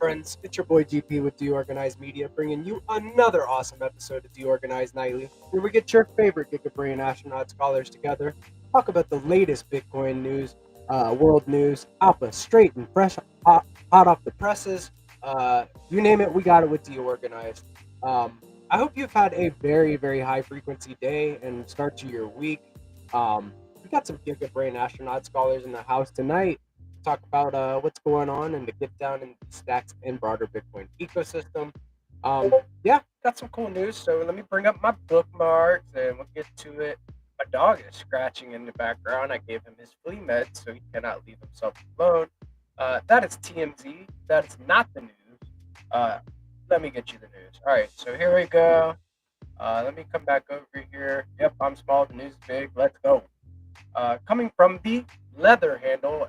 friends? It's your boy GP with DeOrganized Media, bringing you another awesome episode of DeOrganized Nightly, where we get your favorite Giga Brain Astronaut Scholars together, talk about the latest Bitcoin news, world news, alpha, straight and fresh, hot off the presses. You name it, we got it with DeOrganized. I hope you've had a very, very high frequency day and start to your week. We got some Giga Brain Astronaut Scholars in the house tonight. Talk about what's going on and to get down in the stacks and broader Bitcoin ecosystem. Yeah, got some cool news. So let me bring up my bookmarks and we'll get to it. My dog is scratching in the background. I gave him his flea meds, so he cannot leave himself alone. That is TMZ. That is not the news. Let me get you the news. All right, so here we go. Let me come back over here. Yep, I'm small. The news is big. Let's go. Coming from the Leather handle,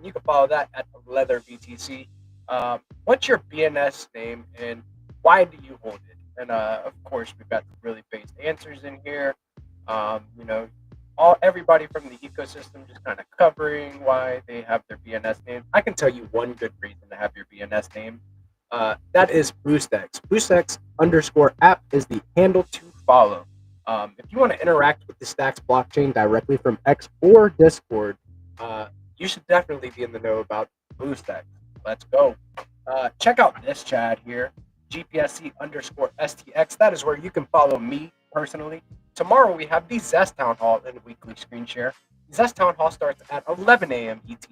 you can follow that at Leather BTC. What's your BNS name and why do you hold it? And of course, we've got really based answers in here. Everybody from the ecosystem just kind of covering why they have their BNS name. I can tell you one good reason to have your BNS name. That is BoostX. BoostX_app is the handle to follow. If you want to interact with the Stacks blockchain directly from X or Discord, you should definitely be in the know about BoostX. Let's go. Check out this chat here, GPSC_STX. That is where you can follow me personally. Tomorrow we have the Zest Town Hall and weekly screen share. The Zest Town Hall starts at 11 a.m. ET,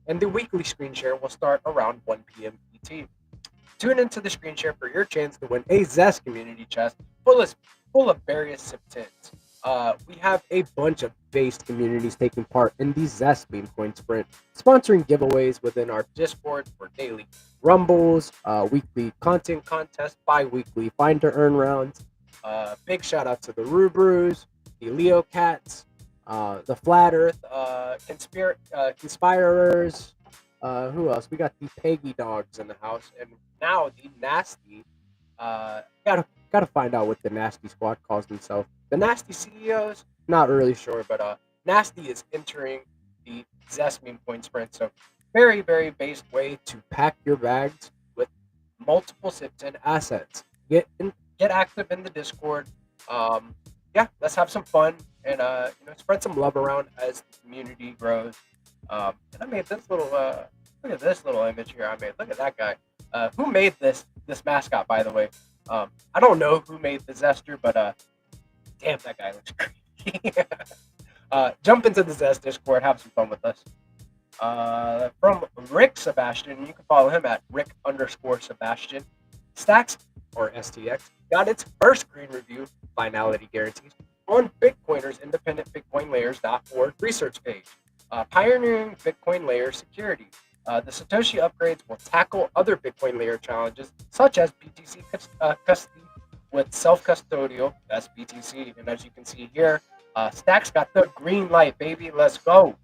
and the weekly screen share will start around 1 p.m. ET. Tune into the screen share for your chance to win a Zest community chest full of various SIP tins. We have a bunch of based communities taking part in the Zest Meme Coin Sprint, sponsoring giveaways within our Discord for daily rumbles, weekly content contests, bi-weekly find to earn rounds. Big shout out to the Rubrus, the Leo Cats, the Flat Earth conspirers. Who else? We got the Peggy Dogs in the house, and now the Nasty. Gotta find out what the Nasty Squad calls themselves. The Nasty CEOs, not really sure, but Nasty is entering the Zest Meme Coin Sprint. So very, very based way to pack your bags with multiple SIPs and assets. Get active in the Discord. Yeah, let's have some fun and spread some love around as the community grows. And I made this little look at this little image here I made. Look at that guy. Who made this mascot, by the way? I don't know who made the Zester, but damn, that guy looks creepy. Jump into the Zest Discord, have some fun with us. From Rick Sebastian, you can follow him at Rick_Sebastian. Stacks, or STX, got its first screen review finality guarantees on Bitcoiner's independent BitcoinLayers.org research page. Pioneering Bitcoin layer security. The Satoshi upgrades will tackle other Bitcoin layer challenges, such as BTC custody with self-custodial, that's BTC. And as you can see here, Stacks got the green light, baby. Let's go.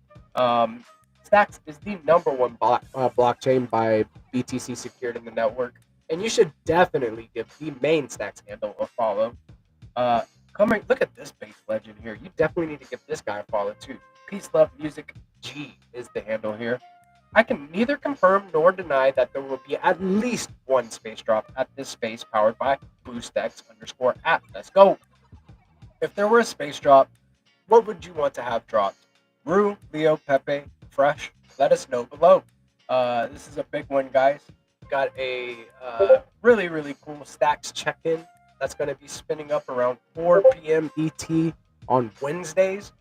Stacks is the number one blockchain by BTC secured in the network. And you should definitely give the main Stacks handle a follow. Look at this base legend here. You definitely need to give this guy a follow too. Peace, Love, Music G is the handle here. I can neither confirm nor deny that there will be at least one space drop at this space powered by BoostX_app. Let's go. If there were a space drop, what would you want to have dropped? Rue, Leo, Pepe, Fresh? Let us know below. This is a big one, guys. Got a really, really cool Stacks check-in that's going to be spinning up around 4 p.m. ET on Wednesdays.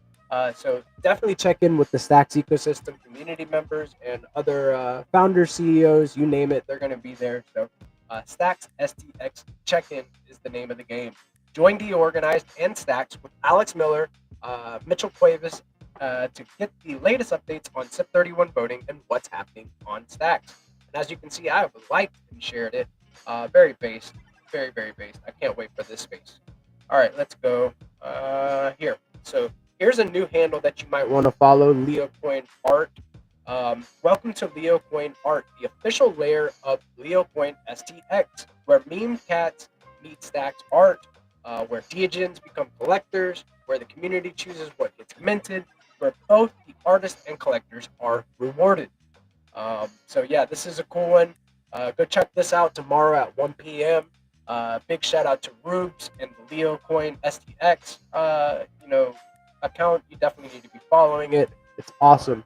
So definitely check in with the Stacks ecosystem community members and other founders, CEOs, you name it, they're going to be there. So Stacks STX check-in is the name of the game. Join DeOrganized and Stacks with Alex Miller, Mitchell Cuevas to get the latest updates on SIP31 voting and what's happening on Stacks. And as you can see, I have liked and shared it. Very based, very, very based. I can't wait for this space. All right, let's go here. So here's a new handle that you might want to follow, LeoCoin Art. Welcome to LeoCoin Art, the official layer of LeoCoin STX, where meme cats meet Stacks art, where Deogens become collectors, where the community chooses what gets minted, where both the artists and collectors are rewarded. So yeah, this is a cool one. Go check this out tomorrow at 1 p.m. Big shout out to Rubes and the Leo Coin STX, account. You definitely need to be following it. It's awesome.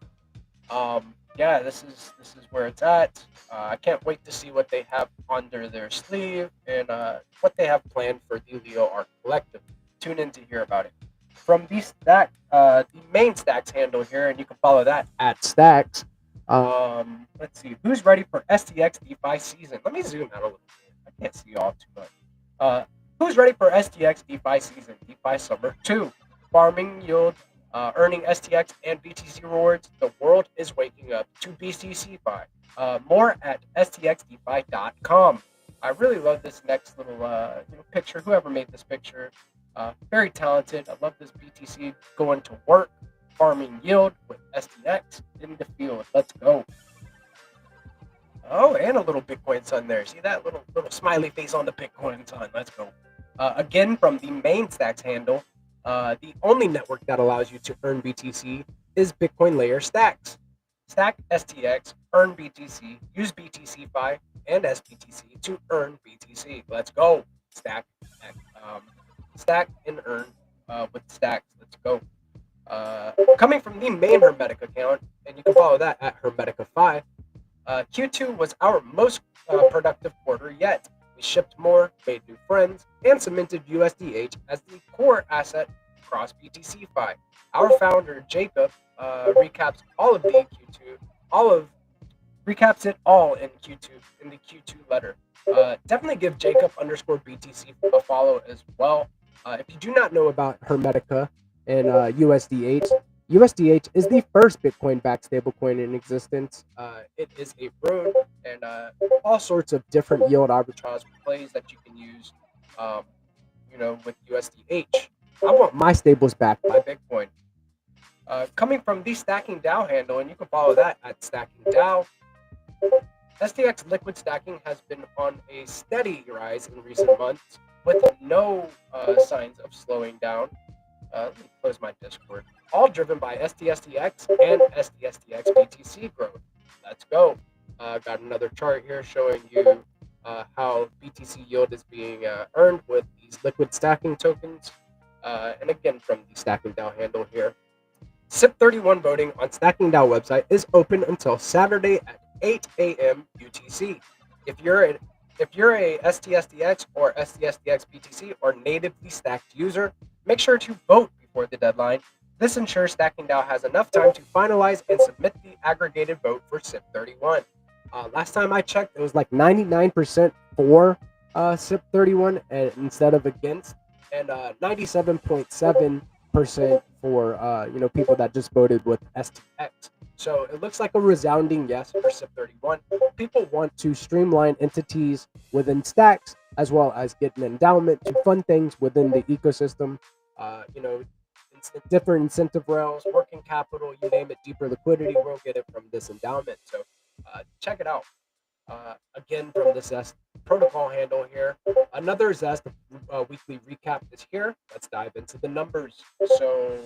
Yeah, this is where it's at. I can't wait to see what they have under their sleeve and what they have planned for the Leo Art Collective. Tune in to hear about it. From the main Stacks handle here, and you can follow that at Stacks. Let's see, who's ready for STX DeFi season? Let me zoom out a little bit. I can't see all too much. Uh, who's ready for STX DeFi season? DeFi Summer 2. Farming yield, earning STX and BTC rewards. The world is waking up to BTCFi. More at stxdefi.com. I really love this next little picture. Whoever made this picture, very talented. I love this BTC going to work, farming yield with STX in the field. Let's go. Oh, and a little Bitcoin sun there. See that little smiley face on the Bitcoin sun. Let's go. Again, from the main Stacks handle, the only network that allows you to earn BTC is Bitcoin Layer Stacks. Stack STX, earn BTC, use BTCFi and SBTC to earn BTC. Let's go. Stack, stack and earn with Stacks. Let's go. Coming from the main Hermetic account, and you can follow that at Hermetica5. Q2 was our most productive quarter yet. We shipped more, made new friends, and cemented USDH as the core asset across BTCFi. Our founder Jacob recaps all of the Q2, recaps it all in Q2 in the Q2 letter. Definitely give Jacob underscore BTC a follow as well. If you do not know about Hermetica and USDH is the first Bitcoin-backed stablecoin in existence. It is a rune and all sorts of different yield arbitrage plays that you can use, with USDH. I want my stables backed by Bitcoin. Coming from the Stacking DAO handle, and you can follow that at Stacking DAO. STX liquid stacking has been on a steady rise in recent months with no signs of slowing down. Let me close my Discord. All driven by STSTX and STSTX BTC growth. Let's go. Got another chart here showing you how BTC yield is being earned with these liquid stacking tokens. And again, from the Stacking DAO handle here. SIP31 voting on Stacking DAO website is open until Saturday at 8 a.m. UTC. If you're a STSTX or STSTX BTC or natively stacked user, make sure to vote before the deadline. This ensures Stacking DAO has enough time to finalize and submit the aggregated vote for SIP31. Last time I checked, it was like 99% for SIP31 and instead of against, and 97.7% for people that just voted with STX. So it looks like a resounding yes for SIP31. People want to streamline entities within stacks as well as get an endowment to fund things within the ecosystem. Different incentive rails, working capital, you name it, deeper liquidity, we'll get it from this endowment. So check it out. Again, from the Zest protocol handle here. Another Zest weekly recap is here. Let's dive into the numbers. So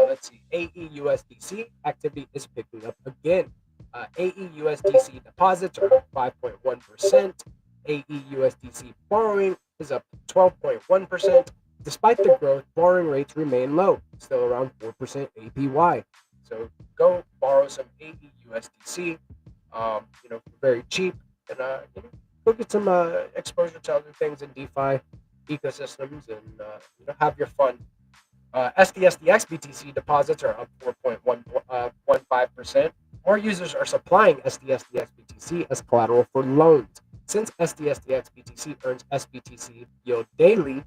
let's see. AEUSDC activity is picking up again. AEUSDC deposits are up 5.1%. AEUSDC borrowing is up 12.1%. Despite the growth, borrowing rates remain low, still around 4% APY. So go borrow some AEUSDC, very cheap, and go get some exposure to other things in DeFi ecosystems, and have your fun. SDSDX BTC deposits are up 4.15%. More users are supplying SDSDX BTC as collateral for loans. Since SDSDX BTC earns SBTC yield daily,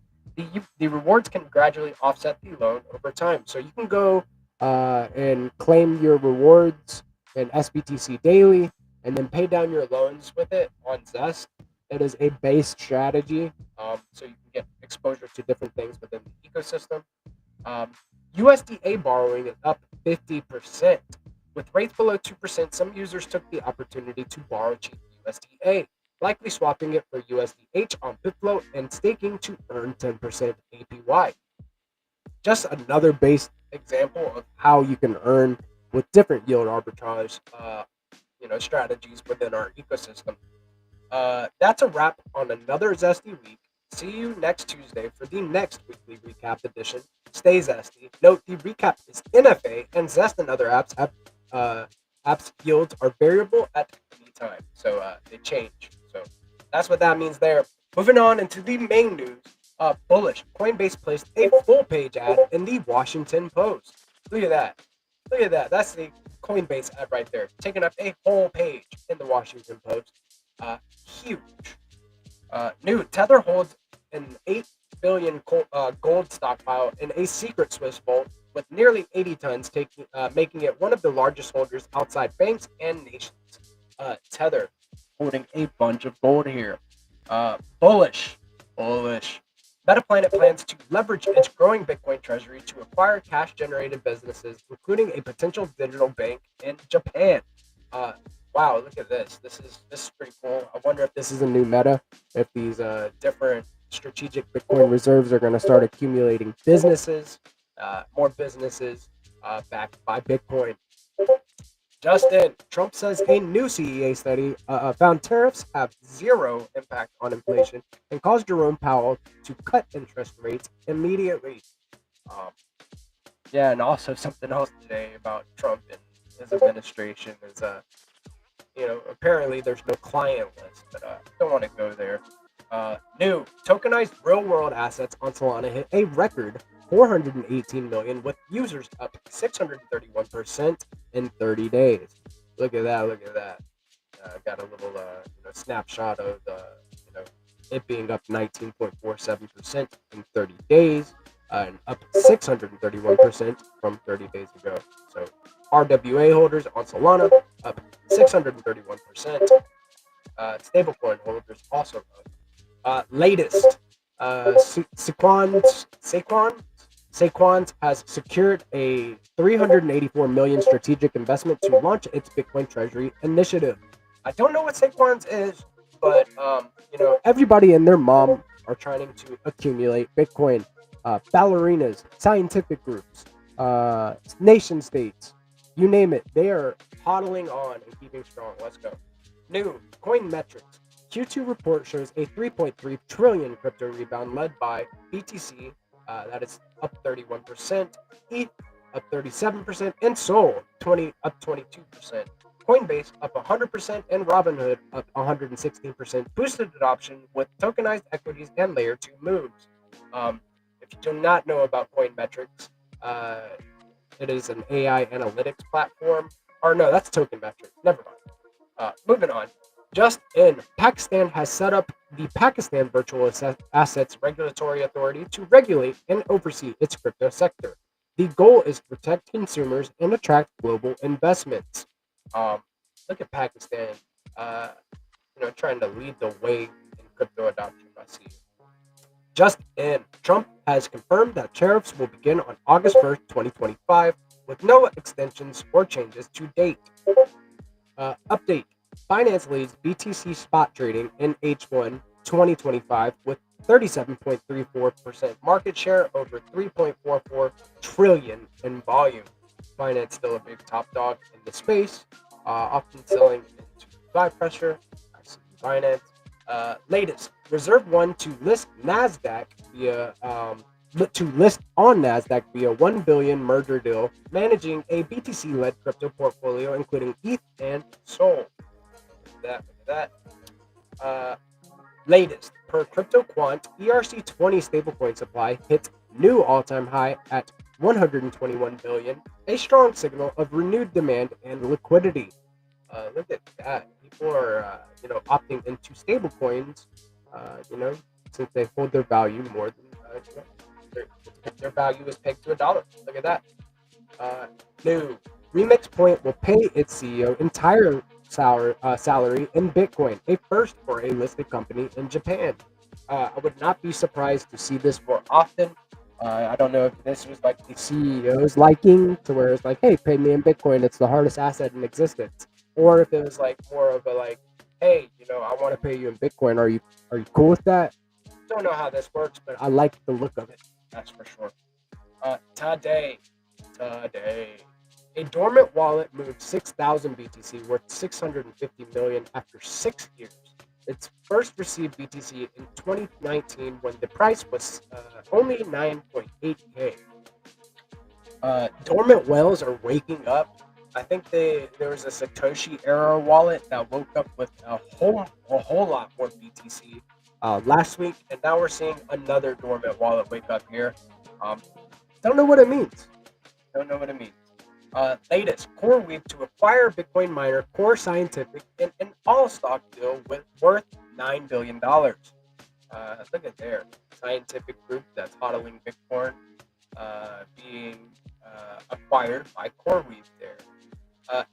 the rewards can gradually offset the loan over time. So you can go and claim your rewards in SBTC daily and then pay down your loans with it on Zest. It is a base strategy, so you can get exposure to different things within the ecosystem. USDA borrowing is up 50%. With rates below 2%, some users took the opportunity to borrow cheap USDA, likely swapping it for USDH on BitFlow and staking to earn 10% APY. Just another base example of how you can earn with different yield arbitrage strategies within our ecosystem. That's a wrap on another zesty week. See you next Tuesday for the next weekly recap edition. Stay zesty. Note the recap is NFA and Zest and other uh, apps yields are variable at any time, so they change. So that's what that means there. Moving on into the main news. Bullish. Coinbase placed a full page ad in the Washington Post. Look at that. Look at that. That's the Coinbase ad right there, taking up a whole page in the Washington Post. Huge. New Tether holds an 8 billion gold stockpile in a secret Swiss vault with nearly 80 tons, making it one of the largest holders outside banks and nations. Tether holding a bunch of gold here. Bullish. Bullish. Metaplanet plans to leverage its growing Bitcoin treasury to acquire cash-generated businesses, including a potential digital bank in Japan. Wow, look at this. This is pretty cool. I wonder if this is a new meta. If these different strategic Bitcoin reserves are going to start accumulating more businesses backed by Bitcoin. Justin, Trump says a new CEA study found tariffs have zero impact on inflation and caused Jerome Powell to cut interest rates immediately. Um, yeah, and also something else today about Trump and his administration is, apparently there's no client list, but don't want to go there. New tokenized real-world assets on Solana hit a record 418 million, with users up 631% in 30 days. Look at that! Look at that! Got a little snapshot of it being up 19.47% in 30 days, and up 631% from 30 days ago. So RWA holders on Solana up 631%. Stablecoin holders also up. Latest, Saquon has secured a 384 million strategic investment to launch its Bitcoin Treasury initiative. I don't know what Saquon's is, but everybody and their mom are trying to accumulate Bitcoin. Ballerinas, scientific groups, nation states, you name it, they are hodling on and keeping strong. Let's go. New coin metrics. Q2 report shows a 3.3 trillion crypto rebound led by BTC, that is up 31%, ETH up 37%, and Sol up 22%. Coinbase up 100%, and Robinhood up 116%. Boosted adoption with tokenized equities and layer 2 moves. If you do not know about Coin Metrics, it is an AI analytics platform. Or no, that's Token Metrics. Never mind. Moving on. Just in, Pakistan has set up the Pakistan Virtual Assets Regulatory Authority to regulate and oversee its crypto sector. The goal is to protect consumers and attract global investments. Look at Pakistan, trying to lead the way in crypto adoption. I see. Just in, Trump has confirmed that tariffs will begin on August 1st, 2025, with no extensions or changes to date. Update. Binance leads BTC spot trading in H1 2025 with 37.34% market share over 3.44 trillion in volume. Binance still a big top dog in the space, often selling into buy pressure. I see Binance. Latest, Reserve One to list Nasdaq via on Nasdaq via 1 billion merger deal, managing a BTC-led crypto portfolio including ETH and Sol. Look at that. Latest, per CryptoQuant, ERC20 stablecoin supply hits new all-time high at 121 billion, a strong signal of renewed demand and liquidity. Look at that. People are, opting into stablecoins, since they hold their value more than, their value is pegged to $1. Look at that. New. Remix Point will pay its CEO entire salary in Bitcoin, a first for a listed company in Japan. I would not be surprised to see this more often. I don't know if this was like the CEO's liking, to where it's like, hey, pay me in Bitcoin, it's the hardest asset in existence, or if it was like more of a like, hey, I want to pay you in Bitcoin. Are you cool with that? Don't know how this works, but I like the look of it. That's for sure. Today, a dormant wallet moved 6,000 BTC worth 650 million after 6 years. It's first received BTC in 2019 when the price was only 9.8K. Dormant whales are waking up. I think there was a Satoshi era wallet that woke up with a whole lot more BTC last week, and now we're seeing another dormant wallet wake up here. Um, don't know what it means. Don't know what it means. Latest CoreWeave to acquire Bitcoin miner Core Scientific in an all-stock deal worth $9 billion. Look at there, scientific group that's hodling Bitcoin being acquired by CoreWeave there.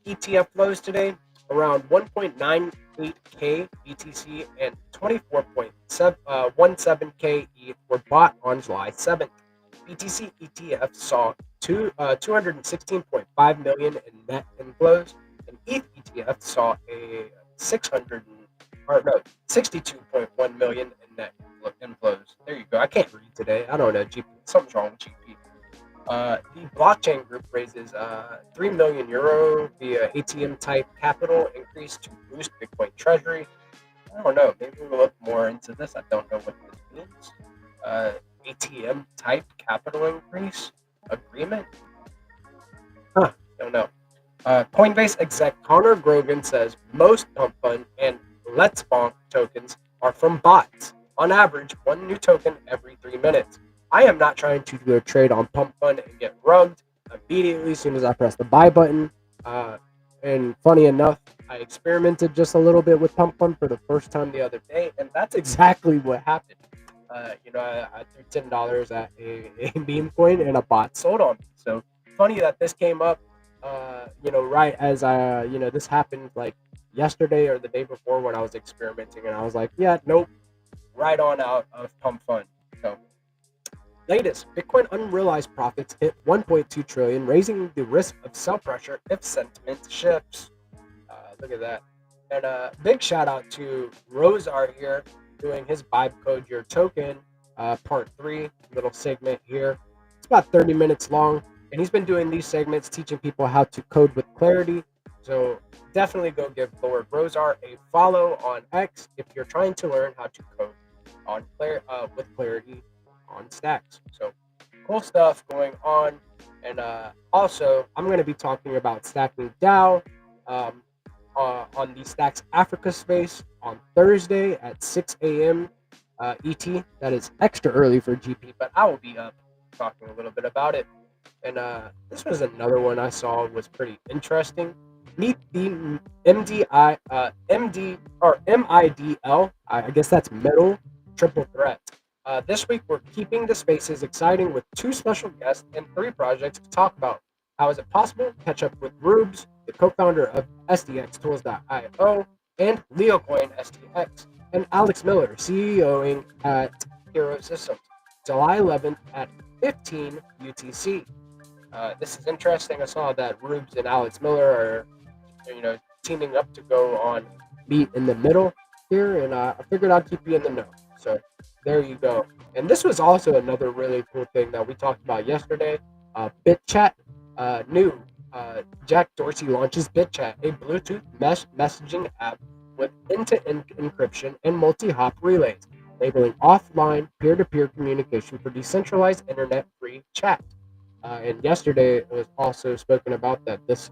ETF flows today around 1.98K BTC and 24.17K ETH were bought on July 7th. BTC ETF saw 216.5 million in net inflows, and ETH ETF saw a 62.1 million in net inflows. There you go. I can't read today. I don't know. GP, something's wrong with GP. The blockchain group raises 3 million euro via ATM type capital increase to boost Bitcoin treasury. I don't know. Maybe we'll look more into this. I don't know what this means. ATM type capital increase agreement? Huh. Don't know. Coinbase exec Connor Grogan says most Pump Fund and Let's Bonk tokens are from bots. On average, one new token every 3 minutes. I am not trying to do a trade on Pump Fund and get rugged immediately as soon as I press the buy button. And funny enough, I experimented just a little bit with Pump Fund for the first time the other day, and that's exactly what happened. I threw $10 at a meme coin, and a bot sold on me. So funny that this came up, right as this happened like yesterday or the day before when I was experimenting, and I was like, yeah, nope, right on out of Pump Fund. So. Latest, Bitcoin unrealized profits hit 1.2 trillion, raising the risk of sell pressure if sentiment shifts. Look at that. And big shout out to Rosar here doing his Vibe Code Your Token, part 3, little segment here. It's about 30 minutes long, and he's been doing these segments teaching people how to code with clarity. So definitely go give Lord Rosar a follow on X if you're trying to learn how to code on with clarity on stacks. So cool stuff going on. And also I'm going to be talking about stacking DAO on the Stacks Africa space on Thursday at 6 a.m. ET. That is extra early for GP, but I will be up talking a little bit about it. And this was another one I saw was pretty interesting. Meet the MIDL. I guess that's middle triple threat. This week, we're keeping the spaces exciting with 2 special guests and 3 projects to talk about. How is it possible? Catch up with Rubes, the co-founder of SDXTools.io, and LeoCoin STX, and Alex Miller, CEOing at Hero Systems, July 11th at 15 UTC. This is interesting. I saw that Rubes and Alex Miller are, teaming up to go on Meet in the Middle here, and I figured I'd keep you in the know. So there you go. And this was also another really cool thing that we talked about yesterday. BitChat, new. Jack Dorsey launches BitChat, a Bluetooth mesh messaging app with end-to-end encryption and multi-hop relays, enabling offline peer-to-peer communication for decentralized internet-free chat. And yesterday it was also spoken about that this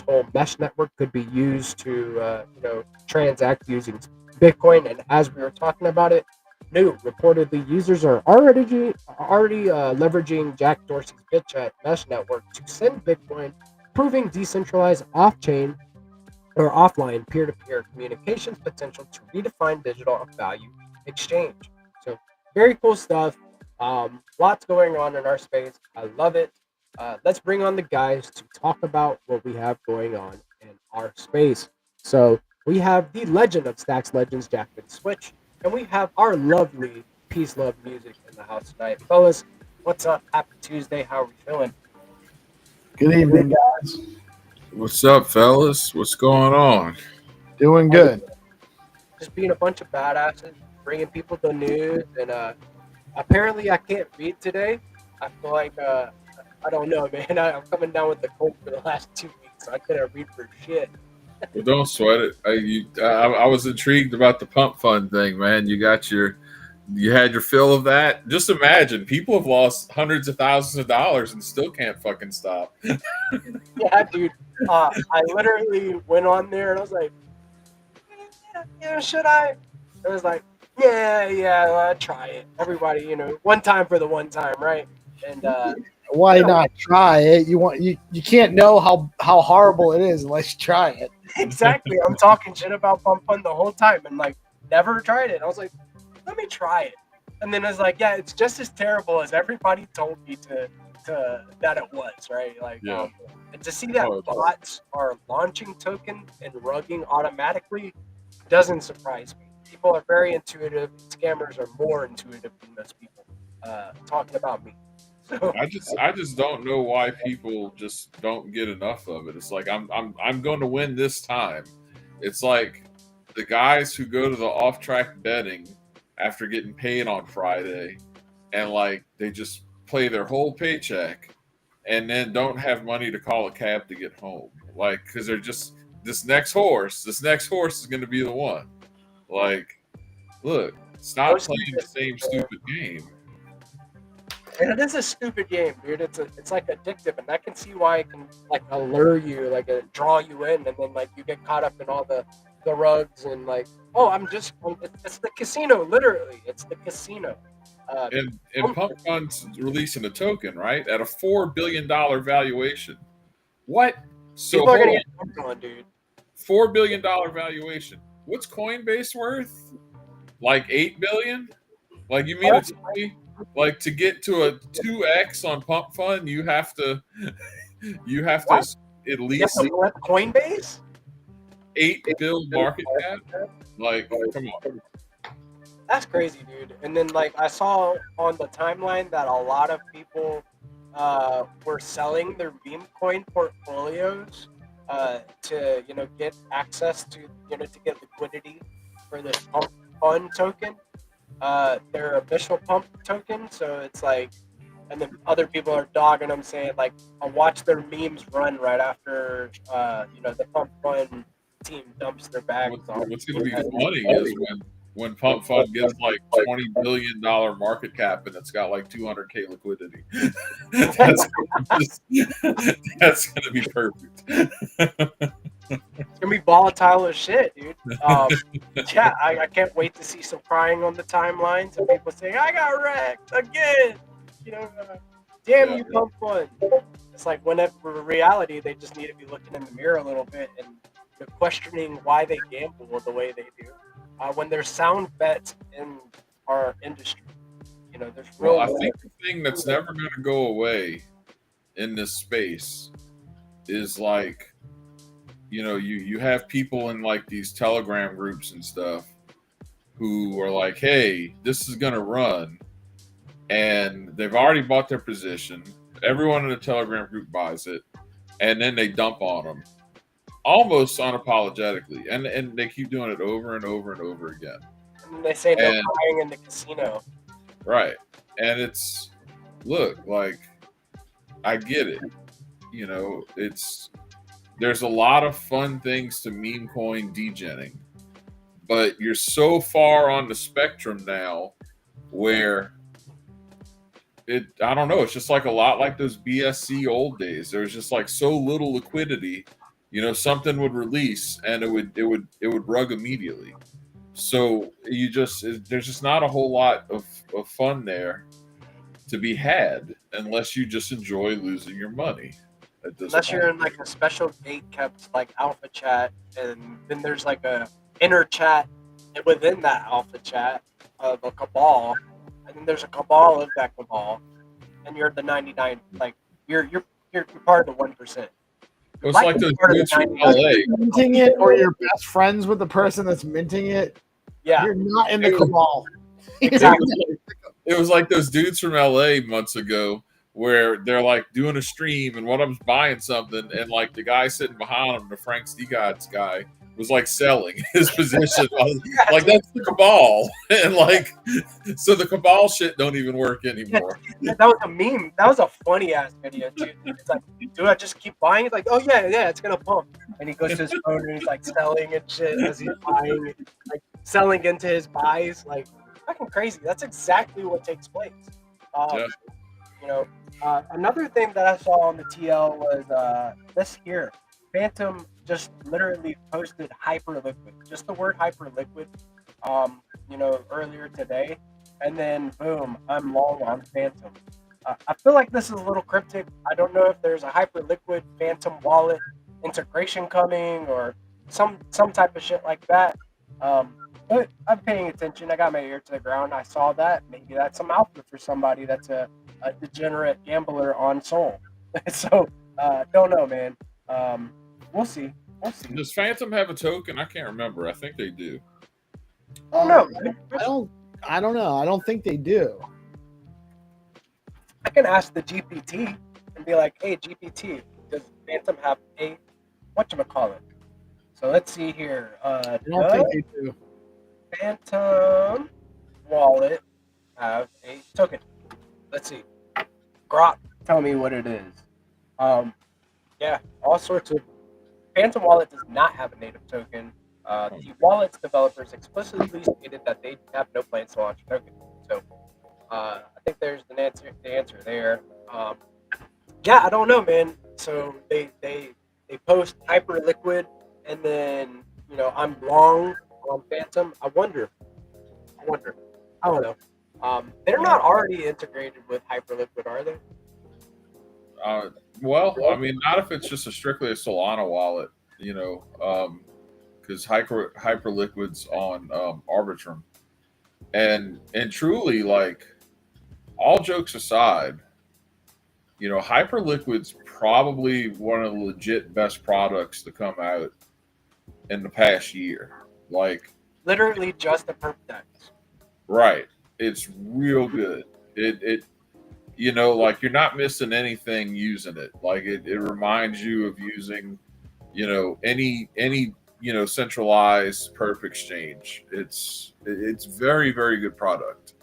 whole mesh network could be used to transact using Bitcoin. And as we were talking about it, reportedly users are already leveraging Jack Dorsey's BitChat mesh network to send Bitcoin, proving decentralized off-chain or offline peer-to-peer communications potential to redefine digital value exchange. So very cool stuff. Lots going on in our space. I love it. Let's bring on the guys to talk about what we have going on in our space. So we have the legend of Stacks Legends, Jackman Switch, and we have our lovely Peace Love Music in the house tonight. Fellas, what's up? Happy Tuesday. How are we feeling? Good evening, guys. What's up, fellas? What's going on? Doing good. Just being a bunch of badasses, bringing people the news, and apparently I can't read today. I feel like I don't know, man. I'm coming down with the cold for the last 2 weeks, so I couldn't read for shit. Well, don't sweat it. I was intrigued about the pump fund thing, man. You had your fill of that. Just imagine, people have lost hundreds of thousands of dollars and still can't fucking stop. Yeah, dude. I literally went on there and I was like, should I? I was like, try it. Everybody, one time for the one time, right? And Why yeah, not try it? You can't know how horrible it is unless you try it. exactly. I'm talking shit about Pump Fun the whole time and like never tried it. I was like, let me try it. And then I was like, yeah, it's just as terrible as everybody told me to that it was, right? Like, Yeah. and to see that Oh, bots are launching tokens and rugging automatically doesn't surprise me. People are very intuitive. Scammers are more intuitive than most people. Talking about me. So I just don't know why people just don't get enough of it. It's like I'm going to win this time. It's like the guys who go to the off track betting after getting paid on Friday, and like they just play their whole paycheck and then don't have money to call a cab to get home. Like, because they're just this next horse is going to be the one. Like, look, stop most playing the same stupid game. and it is a stupid game, dude. It's like addictive, and I can see why it can like allure you, like draw you in, and then like you get caught up in all the rugs and like, oh, it's the casino, literally, it's the casino. And Pump Fun's releasing a token, right, at a $4 billion valuation. What? So people are hold gonna on, get pumped on, dude. $4 billion valuation. What's Coinbase worth? Like 8 billion? Like, you mean to tell me, like, to get to a 2x on Pump Fun, you have to What? at You have least to flip Coinbase? 8 bill market cap? Like, come on. That's crazy, dude. And then like I saw on the timeline that a lot of people were selling their meme coin portfolios to get access to to get liquidity for this pump fund token, their official pump token. So it's like, and then other people are dogging them, saying like, I'll watch their memes run right after the pump fund team dumps their bags on. What's going to be funny is when Pump Fund gets like $20 billion market cap and it's got like 200K liquidity. That's going to be perfect. It's gonna be volatile as shit, dude. Yeah, I can't wait to see some crying on the timelines and people saying, "I got wrecked again." Damn you, Pump Fun. It's like whenever in reality they just need to be looking in the mirror a little bit and questioning why they gamble the way they do. When there's sound bets in our industry, there's real. Well, I think the thing that's never going to go away in this space is like, you have people in like these Telegram groups and stuff who are like, hey, this is going to run. And they've already bought their position. Everyone in the Telegram group buys it. And then they dump on them almost unapologetically. And they keep doing it over and over and over again. And they say no crying in the casino. Right. And it's, look, like, I get it. There's a lot of fun things to meme coin degenning, but you're so far on the spectrum now where I don't know, it's just like a lot like those BSC old days. There was just like so little liquidity, something would release and it would rug immediately. So there's just not a whole lot of fun there to be had unless you just enjoy losing your money. Unless you're in like a special gate kept like alpha chat, and then there's like a inner chat within that alpha chat of a cabal, and then there's a cabal of that cabal, and you're the 99. Like you're part of the 1%. It's like those dudes from LA minting it, or you're best friends with the person that's minting it. Yeah, you're not in the cabal. Exactly. It was like those dudes from LA months ago where they're like doing a stream and one of them's buying something and like the guy sitting behind him, the Frank Stegots guy, was like selling his position. Like that's the cabal, and like so the cabal shit don't even work anymore. That was a meme. That was a funny ass video too. It's like, do I just keep buying? It's like, oh yeah, it's gonna pump. And he goes to his phone and he's like selling and shit as he's buying, like selling into his buys. Like fucking crazy. That's exactly what takes place. Yeah. You know, another thing that I saw on the TL was this here. Phantom just literally posted hyperliquid, just the word hyperliquid, earlier today, and then boom, I'm long on Phantom. I feel like this is a little cryptic. I don't know if there's a hyperliquid Phantom wallet integration coming or some type of shit like that. But I'm paying attention. I got my ear to the ground. I saw that. Maybe that's some alpha for somebody that's a degenerate gambler on Sol. So don't know, man. We'll see. Does Phantom have a token? I can't remember. I think they do. Oh no, I don't know. I don't think they do. I can ask the GPT and be like, "Hey, GPT, does Phantom have a whatchamacallit?" So let's see here. I don't think they do. Phantom wallet have a token? Let's see. Grok, tell me what it is. Yeah, all sorts of. Phantom Wallet does not have a native token. The wallet's developers explicitly stated that they have no plans to launch a token. So I think there's the answer there. Yeah, I don't know, man. So they post Hyperliquid, and then I'm long on Phantom. I wonder. I don't know. They're not already integrated with Hyperliquid, are they? Well, I mean, not if it's just strictly a Solana wallet, because Hyperliquid's on Arbitrum, and truly, like, all jokes aside, Hyperliquid's probably one of the legit best products to come out in the past year. Like, literally just a perp dex. Right, it's real good. It like you're not missing anything using it. Like it reminds you of using, any centralized perp exchange. It's very, very good product.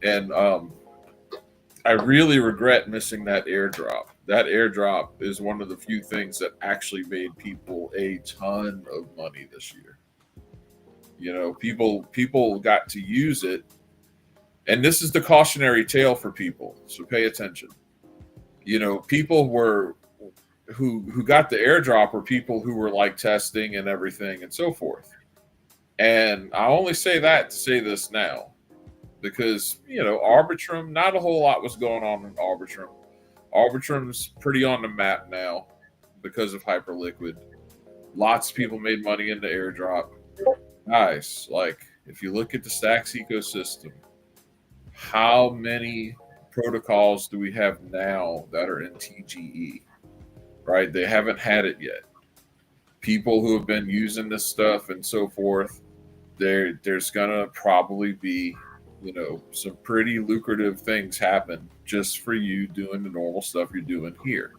And I really regret missing that airdrop. That airdrop is one of the few things that actually made people a ton of money this year. People got to use it. And this is the cautionary tale for people, so pay attention. People who got the airdrop were people who were like testing and everything and so forth. And I only say that to say this now, because Arbitrum, not a whole lot was going on in Arbitrum. Arbitrum's pretty on the map now because of Hyperliquid. Lots of people made money in the airdrop. Guys, like if you look at the Stacks ecosystem, how many protocols do we have now that are in TGE? Right? They haven't had it yet. People who have been using this stuff and so forth, there's gonna probably be, some pretty lucrative things happen just for you doing the normal stuff you're doing here.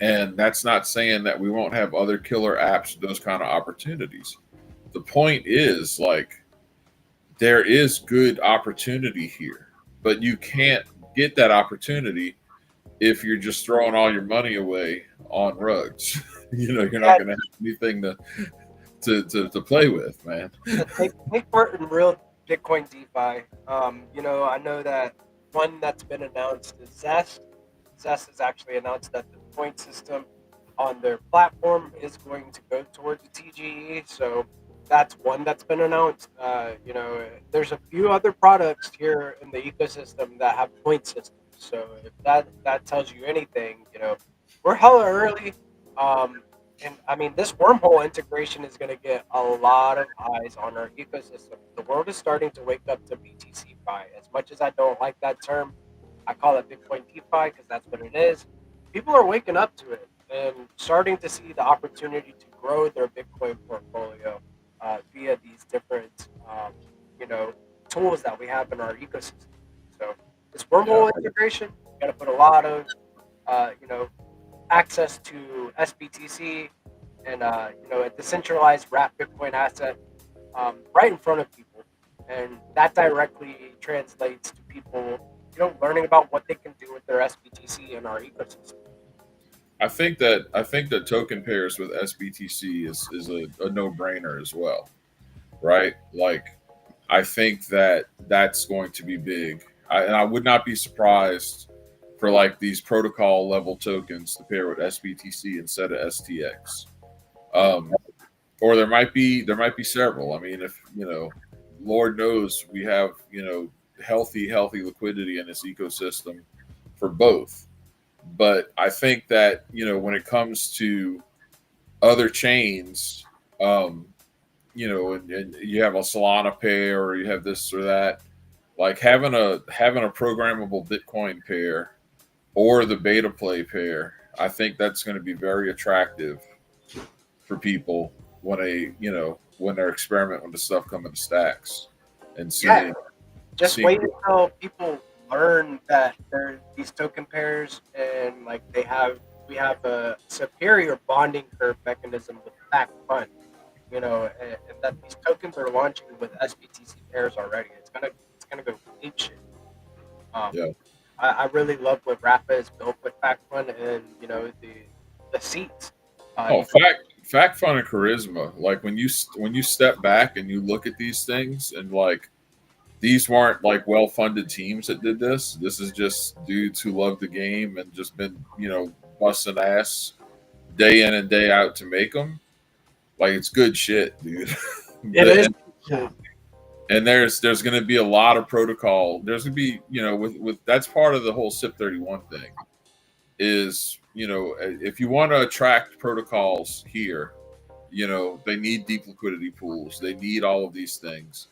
And that's not saying that we won't have other killer apps, those kind of opportunities. The point is, like, there is good opportunity here, but you can't get that opportunity if you're just throwing all your money away on rugs. You're not going to have anything to play with, man. Take part in real Bitcoin DeFi. I know that one that's been announced is Zest. Zest has actually announced that the point system on their platform is going to go towards the TGE. So that's one that's been announced. There's a few other products here in the ecosystem that have point systems. So if that tells you anything, we're hella early. And I mean, this wormhole integration is going to get a lot of eyes on our ecosystem. The world is starting to wake up to BTC-Fi. As much as I don't like that term, I call it Bitcoin DeFi because that's what it is. People are waking up to it and starting to see the opportunity to grow their Bitcoin portfolio via these different, tools that we have in our ecosystem. So this wormhole integration, you got to put a lot of, access to SBTC, and a decentralized wrap Bitcoin asset right in front of people, and that directly translates to people, learning about what they can do with their SBTC in our ecosystem. I think that token pairs with SBTC is a no brainer as well, right? Like I think that that's going to be big, and I would not be surprised for like these protocol level tokens to pair with SBTC instead of STX. Um, or there might be several. I mean, if Lord knows we have healthy liquidity in this ecosystem for both. But I think that when it comes to other chains, um, and you have a Solana pair or you have this or that, like having a programmable Bitcoin pair or the beta play pair, I think that's going to be very attractive for people when they're experimenting with the stuff coming to stacks and Yeah, seeing just seeing wait until people learn that there's these token pairs, and like we have a superior bonding curve mechanism with fact fund, and that these tokens are launching with SBTC pairs already. It's gonna go ape shit. Um, yeah. I really love what Rafa is built with fact fund, and the seats. Oh, fact fun and charisma. Like when you step back and you look at these things and like these weren't like well funded teams that did this. This is just dudes who love the game and just been busting ass day in and day out to make them. Like it's good shit, dude. It is. Yeah. And there's going to be a lot of protocol. There's going to be with that's part of the whole SIP 31 thing is if you want to attract protocols here, they need deep liquidity pools. They need all of these things,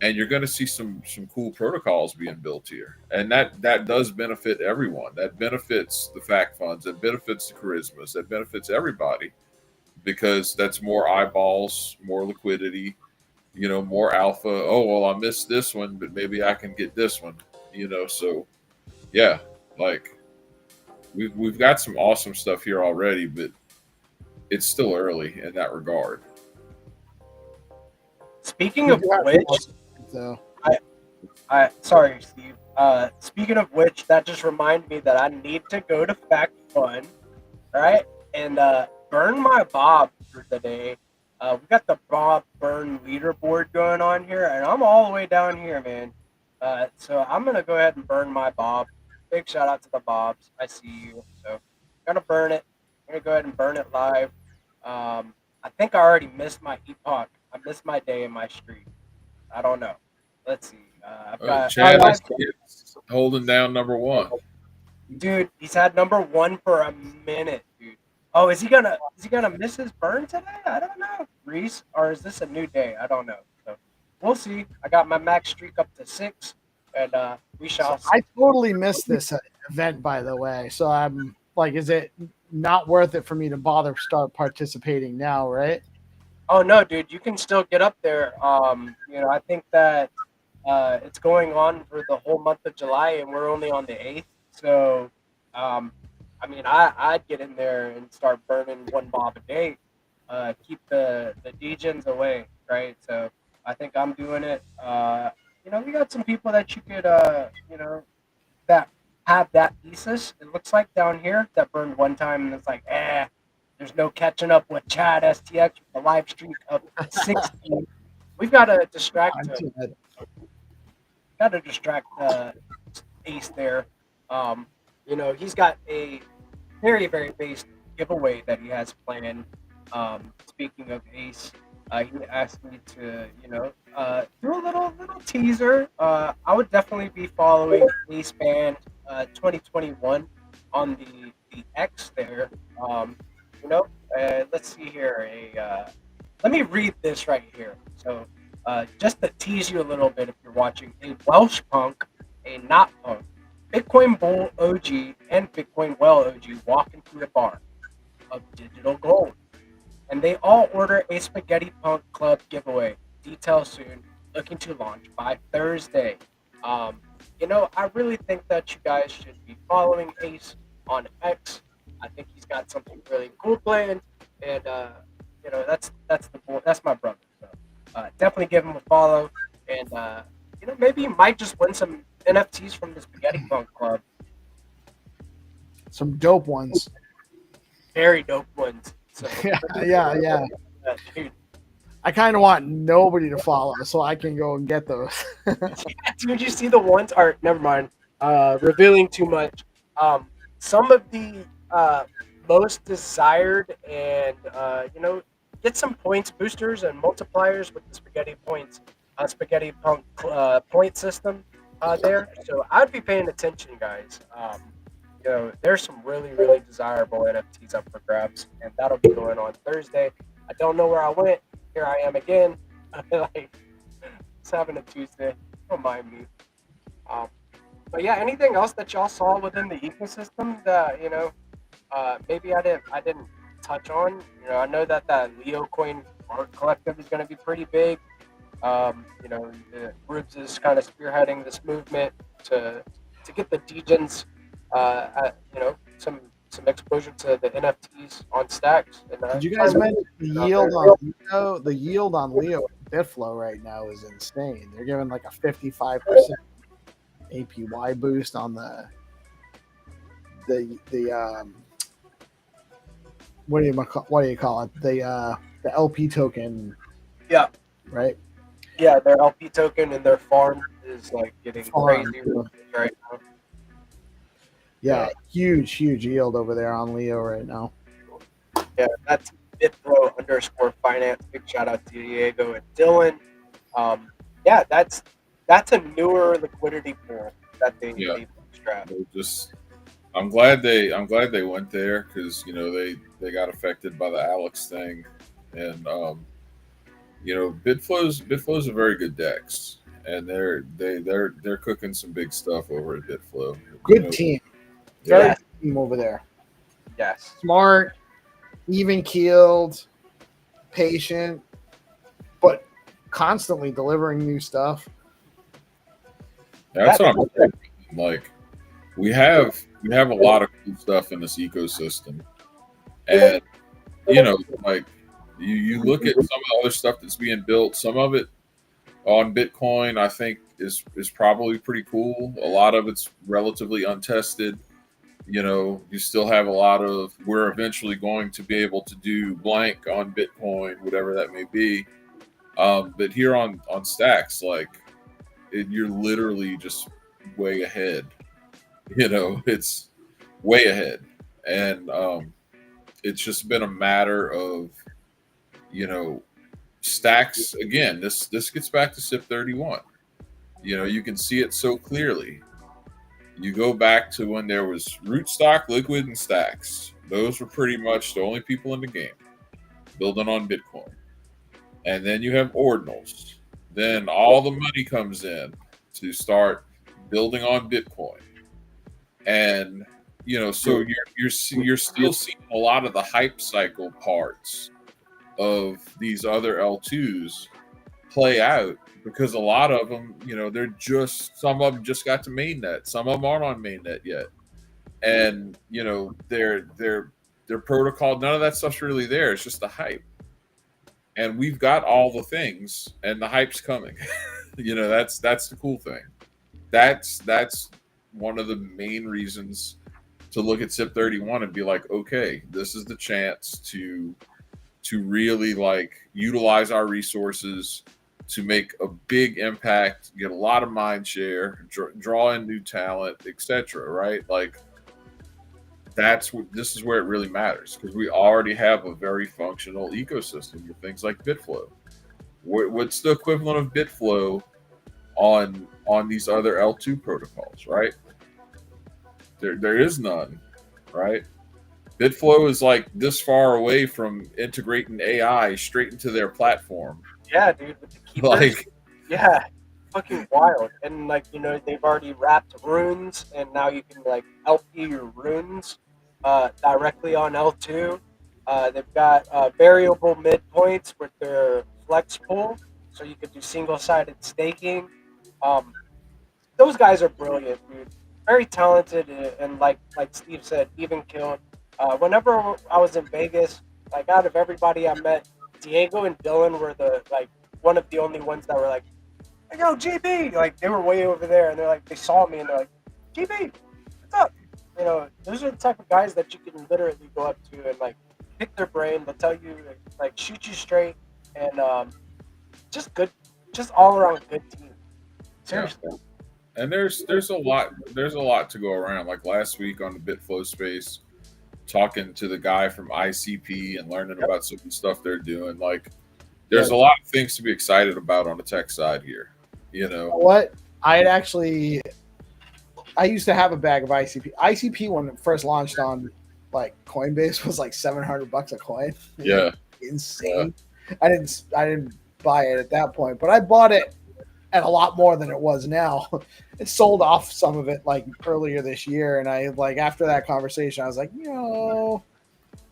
and you're going to see some cool protocols being built here, and that does benefit everyone. That benefits the fact funds. That benefits the charismas. That benefits everybody because that's more eyeballs, more liquidity. More alpha. Oh well, I missed this one, but maybe I can get this one. So yeah, like we've got some awesome stuff here already, but it's still early in that regard. Speaking of which, So I sorry, Steve. Speaking of which, that just reminded me that I need to go to Fact Fun, all right, and burn my bob for the day. We got the Bob Burn leaderboard going on here, and I'm all the way down here, man. So I'm gonna go ahead and burn my bob. Big shout out to the bobs. I see you. So gonna burn it. I'm gonna go ahead and burn it live. I think I already missed my epoch. I missed my day in my street. I don't know. Let's see. I've got Chad is holding down number one. dude. He's had number one for a minute, dude. Oh, is he gonna miss his burn today? I don't know, Reese. Or is this a new day? I don't know. So we'll see. I got my max streak up to 6, and we shall see. I totally missed this event, by the way. So I'm like, is it not worth it for me to bother start participating now? Right? Oh no, dude, you can still get up there. I think that it's going on for the whole month of July, and we're only on the 8th. So, I'd get in there and start burning one bob a day. Keep the degens away, right? So I think I'm doing it. We got some people that you could, that have that thesis. It looks like down here that burned one time, and it's like, there's no catching up with Chad STX with the live streak of 16. We've got to distract him. Got to distract Ace there. He's got a very, very base giveaway that he has planned. Speaking of Ace, he asked me to, do a little teaser. I would definitely be following Ace Band 2021 on the X there. Let's see here. Let me read this right here. So, just to tease you a little bit, if you're watching, a Welsh punk, a not punk, Bitcoin Bull OG, and Bitcoin Well OG walk into a bar of digital gold, and they all order a Spaghetti Punk Club giveaway. Details soon. Looking to launch by Thursday. I really think that you guys should be following Ace on X. I think he's got something really cool planned, and that's my brother. So definitely give him a follow, and maybe you might just win some NFTs from the Spaghetti Punk Club. Some dope ones. Very dope ones. So Yeah. dude. I kind of want nobody to follow so I can go and get those. Dude, you see the ones? Or never mind. Revealing too much. Some of the most desired and get some points boosters and multipliers with the Spaghetti Punk point system there. So I'd be paying attention, guys. There's some really really desirable NFTs up for grabs, and that'll be going on Thursday. I don't know where I went. Here I am again. Like it's having a Tuesday. Don't mind me. But yeah, anything else that y'all saw within the ecosystem that maybe I didn't touch on. I know that Leo Coin art collective is going to be pretty big. Rubes is kind of spearheading this movement to get the degens, some exposure to the NFTs on stacks. And, Did you guys mention the yield on Leo? The yield on Leo and Bitflow right now is insane. They're giving like a 55% APY boost on the what do you call it? The LP token. Yeah. Right. Yeah, their LP token and their farm is like getting crazy right now. Yeah, huge yield over there on Leo right now. Yeah, that's Bitflow_finance. Big shout out to Diego and Dylan. Yeah, that's a newer liquidity pool that they bootstrap. I'm glad they went there because they got affected by the Alex thing, and Bitflow's a very good DEX, and they're cooking some big stuff over at Bitflow. Good team. Very good team over there. Yes. Smart, even keeled, patient, but constantly delivering new stuff. That's what I'm saying. Like we have a lot of cool stuff in this ecosystem, and like you look at some of the other stuff that's being built. Some of it on Bitcoin, I think, is probably pretty cool. A lot of it's relatively untested. You still have a lot of, we're eventually going to be able to do blank on Bitcoin, whatever that may be. But here on Stacks, you're literally just way ahead. It's way ahead. And it's just been a matter of, Stacks, again, this gets back to SIP 31. You can see it so clearly. You go back to when there was Rootstock, Liquid, and Stacks. Those were pretty much the only people in the game building on Bitcoin. And then you have ordinals. Then all the money comes in to start building on Bitcoin. And so you're still seeing a lot of the hype cycle parts of these other L2s play out. Because a lot of them, some of them just got to mainnet. Some of them aren't on mainnet yet. And, their protocol, none of that stuff's really there. It's just the hype. And we've got all the things and the hype's coming. That's the cool thing. That's one of the main reasons to look at SIP 31 and be like, okay, this is the chance to really utilize our resources to make a big impact, get a lot of mind share, draw in new talent, etc. Right? This is where it really matters because we already have a very functional ecosystem with things like Bitflow. What's the equivalent of Bitflow on these other L2 protocols? Right? There is none. Right? Bitflow is this far away from integrating AI straight into their platform. Yeah, dude, with the keepers. Yeah, fucking wild. And they've already wrapped runes, and now you can LP your runes directly on L2. They've got variable midpoints with their flex pool, so you could do single-sided staking. Those guys are brilliant, dude. Very talented, and like Steve said, even killed. Whenever I was in Vegas, out of everybody I met, Diego and Dylan were one of the only ones that were like, "Hey, yo, GB!" Like they were way over there, and they're like, they saw me, and they're like, "GB, what's up?" Those are the type of guys that you can literally go up to and like pick their brain. They'll tell you, like shoot you straight, and just all around good team. Seriously. Yeah. And there's a lot to go around. Like last week on the BitFlow space, talking to the guy from ICP and learning about some of the stuff they're doing. Like there's a lot of things to be excited about on the tech side here. What I used to have a bag of ICP. ICP when it first launched on like Coinbase was like $700 a coin. Yeah, insane. Yeah. I didn't buy it at that point, but I bought it at a lot more than it was now. It sold off some of it like earlier this year, and I like after that conversation, I was like,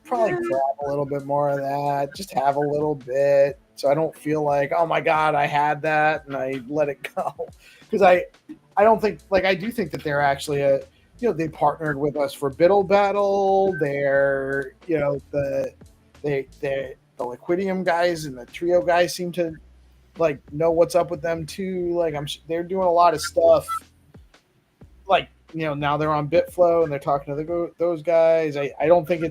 probably grab a little bit more of that, just have a little bit, so I don't feel like, oh my god, I had that and I let it go. Because I don't think, like, I do think that they're actually they partnered with us for Biddle Battle. They're the Liquidium guys and the Trio guys seem to like know what's up with them too. Like they're doing a lot of stuff. Like now they're on BitFlow and they're talking to those guys. I don't think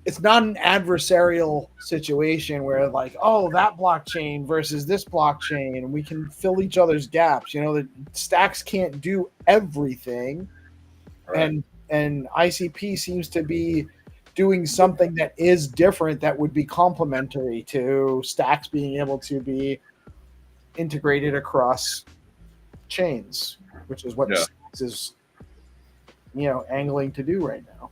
it's not an adversarial situation where like, oh, that blockchain versus this blockchain, and we can fill each other's gaps. The stacks can't do everything, right. And ICP seems to be doing something that is different that would be complementary to stacks being able to be integrated across chains, which is what stacks is angling to do right now.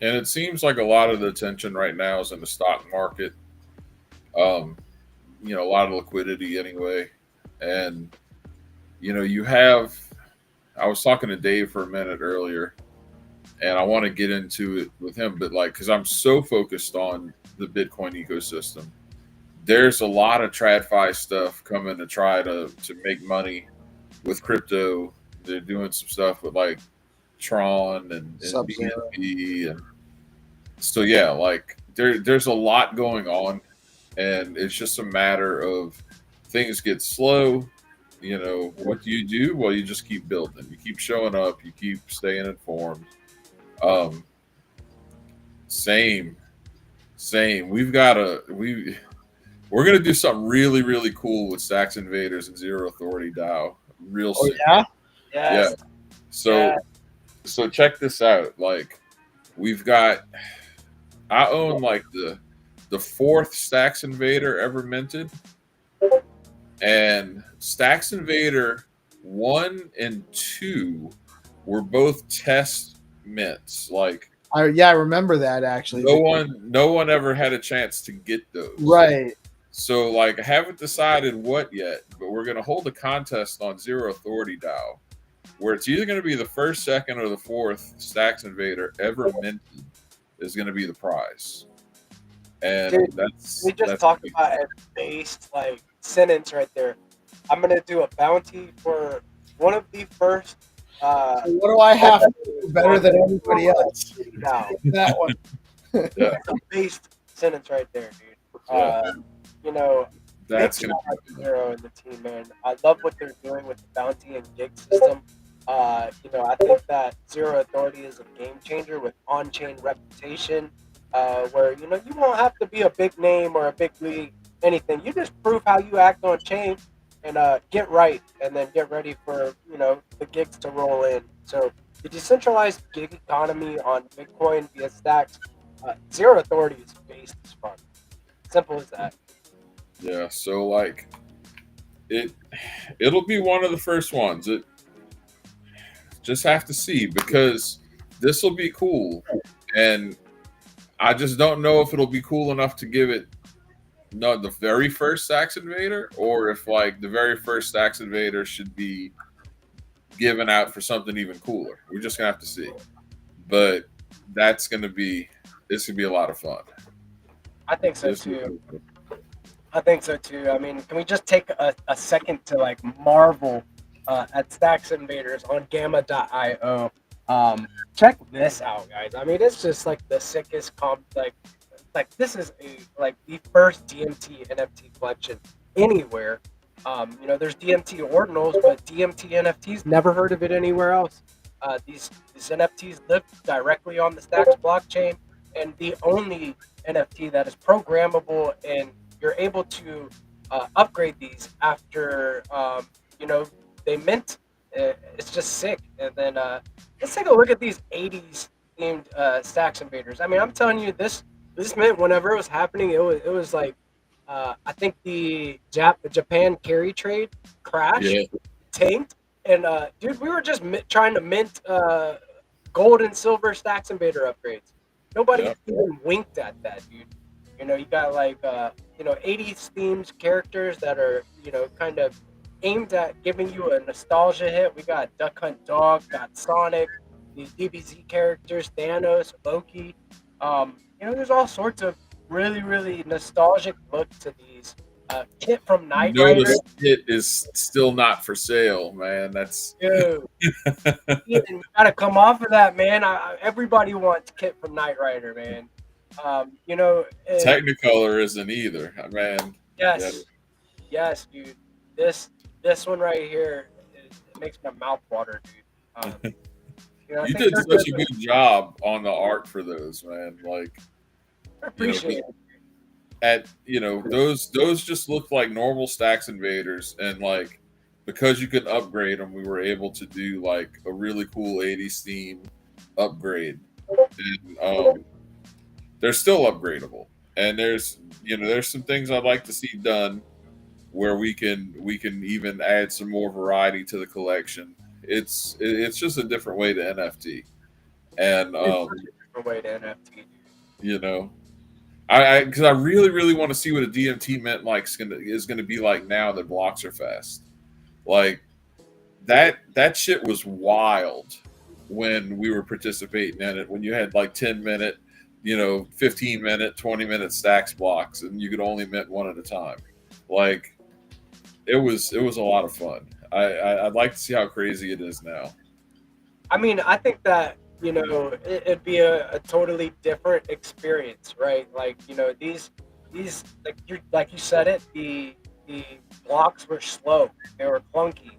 And it seems like a lot of the attention right now is in the stock market. A lot of liquidity anyway. And I was talking to Dave for a minute earlier, and I want to get into it with him, but like, because I'm so focused on the Bitcoin ecosystem, there's a lot of TradFi stuff coming to try to make money with crypto. They're doing some stuff with like Tron and BNB, and so yeah, like there's a lot going on, and it's just a matter of things get slow. What do you do? Well, you just keep building. You keep showing up. You keep staying informed. Same. We're gonna do something really, really cool with Stacks Invaders and Zero Authority DAO real soon. Yeah. Yes. Yeah. So check this out. Like, I own like the fourth Stacks Invader ever minted, and Stacks Invader 1 and 2 were both test mints. Like, I remember that actually. No one ever had a chance to get those. Right. So like, I haven't decided what yet, but we're gonna hold a contest on Zero Authority DAO, where it's either gonna be the first, second, or the fourth Stacks Invader ever minted is gonna be the prize. And dude, we just talked about a based like sentence right there. I'm gonna do a bounty for one of the first. So what do I have to do better than everybody else? Now that one. That's a based sentence right there, dude. That's gonna be Zero and the team, man. I love what they're doing with the bounty and gig system. I think that Zero Authority is a game changer with on-chain reputation, where you won't have to be a big name or a big league, anything. You just prove how you act on chain and get right, and then get ready for the gigs to roll in. So the decentralized gig economy on Bitcoin via stacks, Zero Authority is based as fun. Simple as that. Yeah. So like, it'll be one of the first ones. It just have to see, because this will be cool, and I just don't know if it'll be cool enough to give it the very first Stacks Invader, or if like the very first Stacks Invader should be given out for something even cooler. We're just gonna have to see, but this gonna be a lot of fun. I think so too. I mean, can we just take a second to like marvel at Stacks Invaders on Gamma.io? Check this out, guys. I mean, it's just like the sickest like this is like the first DMT NFT collection anywhere. There's DMT ordinals, but DMT NFTs, never heard of it anywhere else. These NFTs live directly on the Stacks blockchain, and the only NFT that is programmable, and you're able to upgrade these after they mint. It's just sick. And then let's take a look at these '80s themed Stacks invaders. I mean, I'm telling you, this meant whenever it was happening, it was like I think the Japan carry trade crashed, Yeah, tanked, and dude, we were just trying to mint gold and silver Stacks Invader upgrades. Nobody yeah. even winked at that, dude. You got like 80s themed characters that are kind of aimed at giving you a nostalgia hit. We got Duck Hunt Dog, got Sonic, these DBZ characters, Thanos, Loki. There's all sorts of really, really nostalgic look to these. Kit from You Knight know Rider. this kit is still not for sale, man. That's Dude, Ian, you gotta come off of that, man. Everybody wants Kit from Knight Rider, man. Um, you know, uh, Technicolor isn't either, man. Yeah, yes, yes, dude. This one right here, it makes my mouth water, dude. I you think did such a good job on the art for those, man. Like, I you know, appreciate it. those just look like normal Stacks Invaders, and like because you could upgrade them, we were able to do like a really cool '80s theme upgrade, and they're still upgradable. And there's some things I'd like to see done where we can even add some more variety to the collection. It's just a different way to NFT, and It's such a different way to NFT, dude. you know I because I really want to see what a DMT mint like is gonna be like now that blocks are fast. Like that shit was wild when we were participating in it. When you had like 10 minute, 15 minute, 20 minute stacks blocks, and you could only mint one at a time. Like it was a lot of fun. I'd like to see how crazy it is now. I mean, I think that it'd be a totally different experience, right? Like these like you said it, the blocks were slow, they were clunky.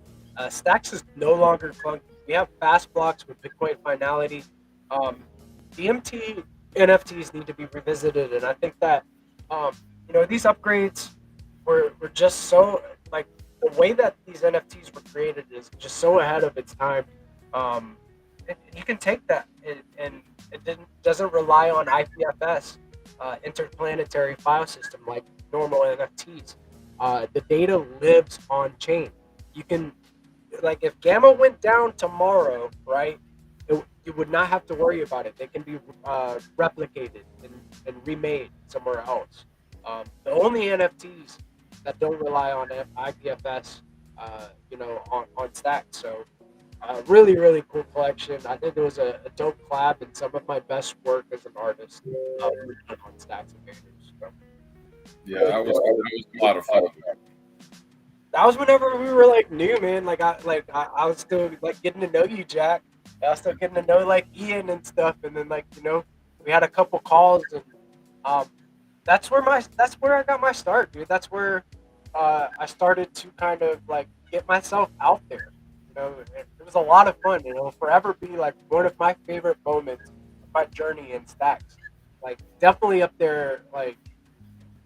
Stacks is no longer clunky. We have fast blocks with Bitcoin finality. Um, DMT NFTs need to be revisited, and I think that these upgrades were just so like the way that these NFTs were created is just so ahead of its time. Um, you can take that and it doesn't rely on IPFS, interplanetary file system like normal NFTs. The data lives on chain. You can like if Gamma went down tomorrow, right? You would not have to worry about it. They can be replicated and remade somewhere else. The only NFTs that don't rely on IPFS, on Stacks. So really, really cool collection. I think it was a dope collab and some of my best work as an artist was done on Stacks Invaders. So, Yeah, really that cool. was a lot of fun. That was whenever we were like new, man. I was still like getting to know you, Jack. I was still getting to know like Ian and stuff, and then we had a couple calls, and um, that's where I got my start, dude. That's where I started to kind of like get myself out there. It was a lot of fun. It'll forever be like one of my favorite moments of my journey in Stacks. Like definitely up there, like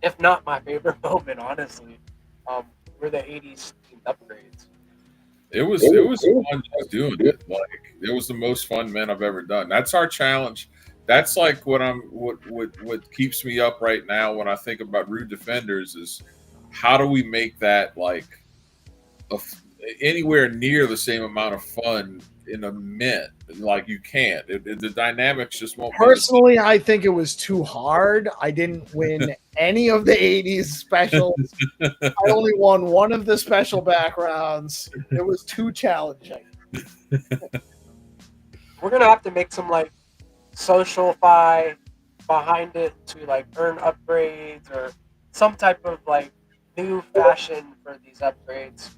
if not my favorite moment, honestly. Um, were the '80s themed upgrades. It was fun just doing it. Like it was the most fun man I've ever done. That's our challenge. That's like what keeps me up right now when I think about Rude Defenders is how do we make that like a f anywhere near the same amount of fun in a mint? Like you can't. The dynamics just won't be the same. Personally, I think it was too hard. I didn't win any of the '80s specials. I only won one of the special backgrounds. It was too challenging. We're gonna have to make some like social fi behind it to like earn upgrades or some type of like new fashion for these upgrades.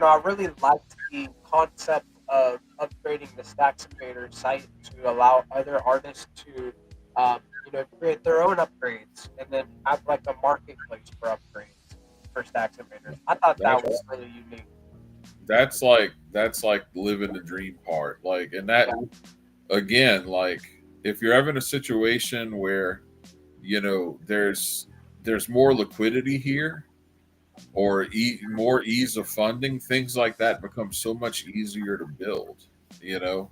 I really liked the concept of upgrading the Stacks Invader site to allow other artists to, create their own upgrades and then have like a marketplace for upgrades for Stacks Invaders. I thought that was really unique. That's like living the dream part. Like, and that again, like if you're ever in a situation where there's more liquidity here or more ease of funding, things like that become so much easier to build. You know,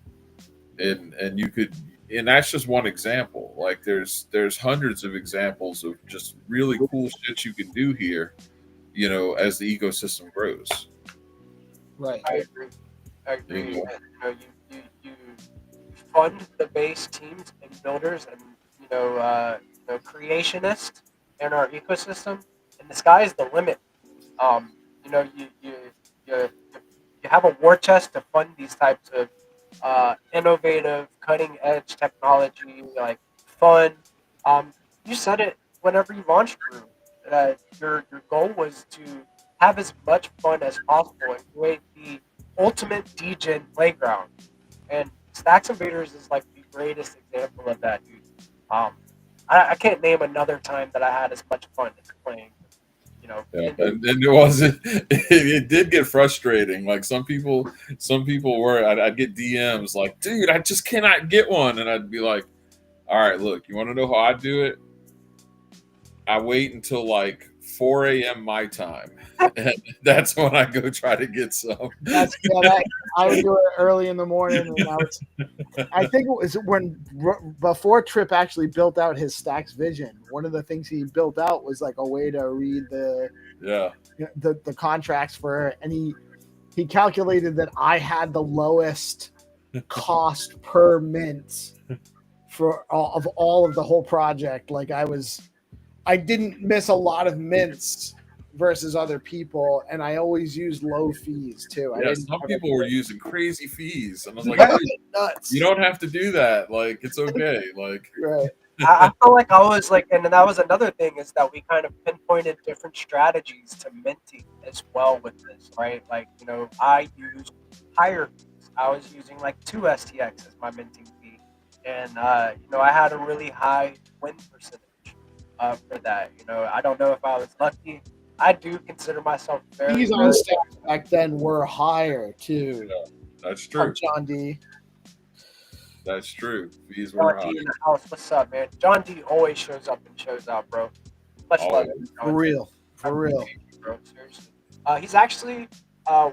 and you could, and that's just one example. Like there's hundreds of examples of just really cool shit you can do here. As the ecosystem grows. Right. I agree. You know. You fund the base teams and builders and creationists in our ecosystem, and the sky is the limit. You know, you you have a war chest to fund these types of innovative, cutting edge technology, like fun. You said it whenever you launched Brew. Your goal was to have as much fun as possible and create the ultimate DGen playground. And Stacks Invaders is like the greatest example of that, dude. Um, I can't name another time that I had as much fun as playing. Yeah, and it wasn't. It did get frustrating. Like some people were. I'd get DMs like, "Dude, I just cannot get one," and I'd be like, "All right, look, you want to know how I do it? I wait until like 4 a.m. my time, and that's when I go try to get some." I would do it early in the morning, and I think it was before Trip actually built out his Stacks vision. One of the things he built out was like a way to read the contracts for, and he calculated that I had the lowest cost per mint for all of the whole project. Like I didn't miss a lot of mints versus other people, and I always used low fees too. Yeah, some people were using crazy fees, and I was like, nuts. "You don't have to do that. Like, it's okay." Like, right. I felt like I was like, and that was another thing is that we kind of pinpointed different strategies to minting as well with this, right? Like, I used higher fees. I was using like 2 STX as my minting fee, and I had a really high win percentage for that. I don't know if I was lucky. I do consider myself very. Fees on Stacks back then were higher too. yeah, that's true. John D. That's true. Fees were high. John D in the house. What's up, man? John D always shows up and shows out, bro. Much love, For real. For real. Bro. Seriously. He's actually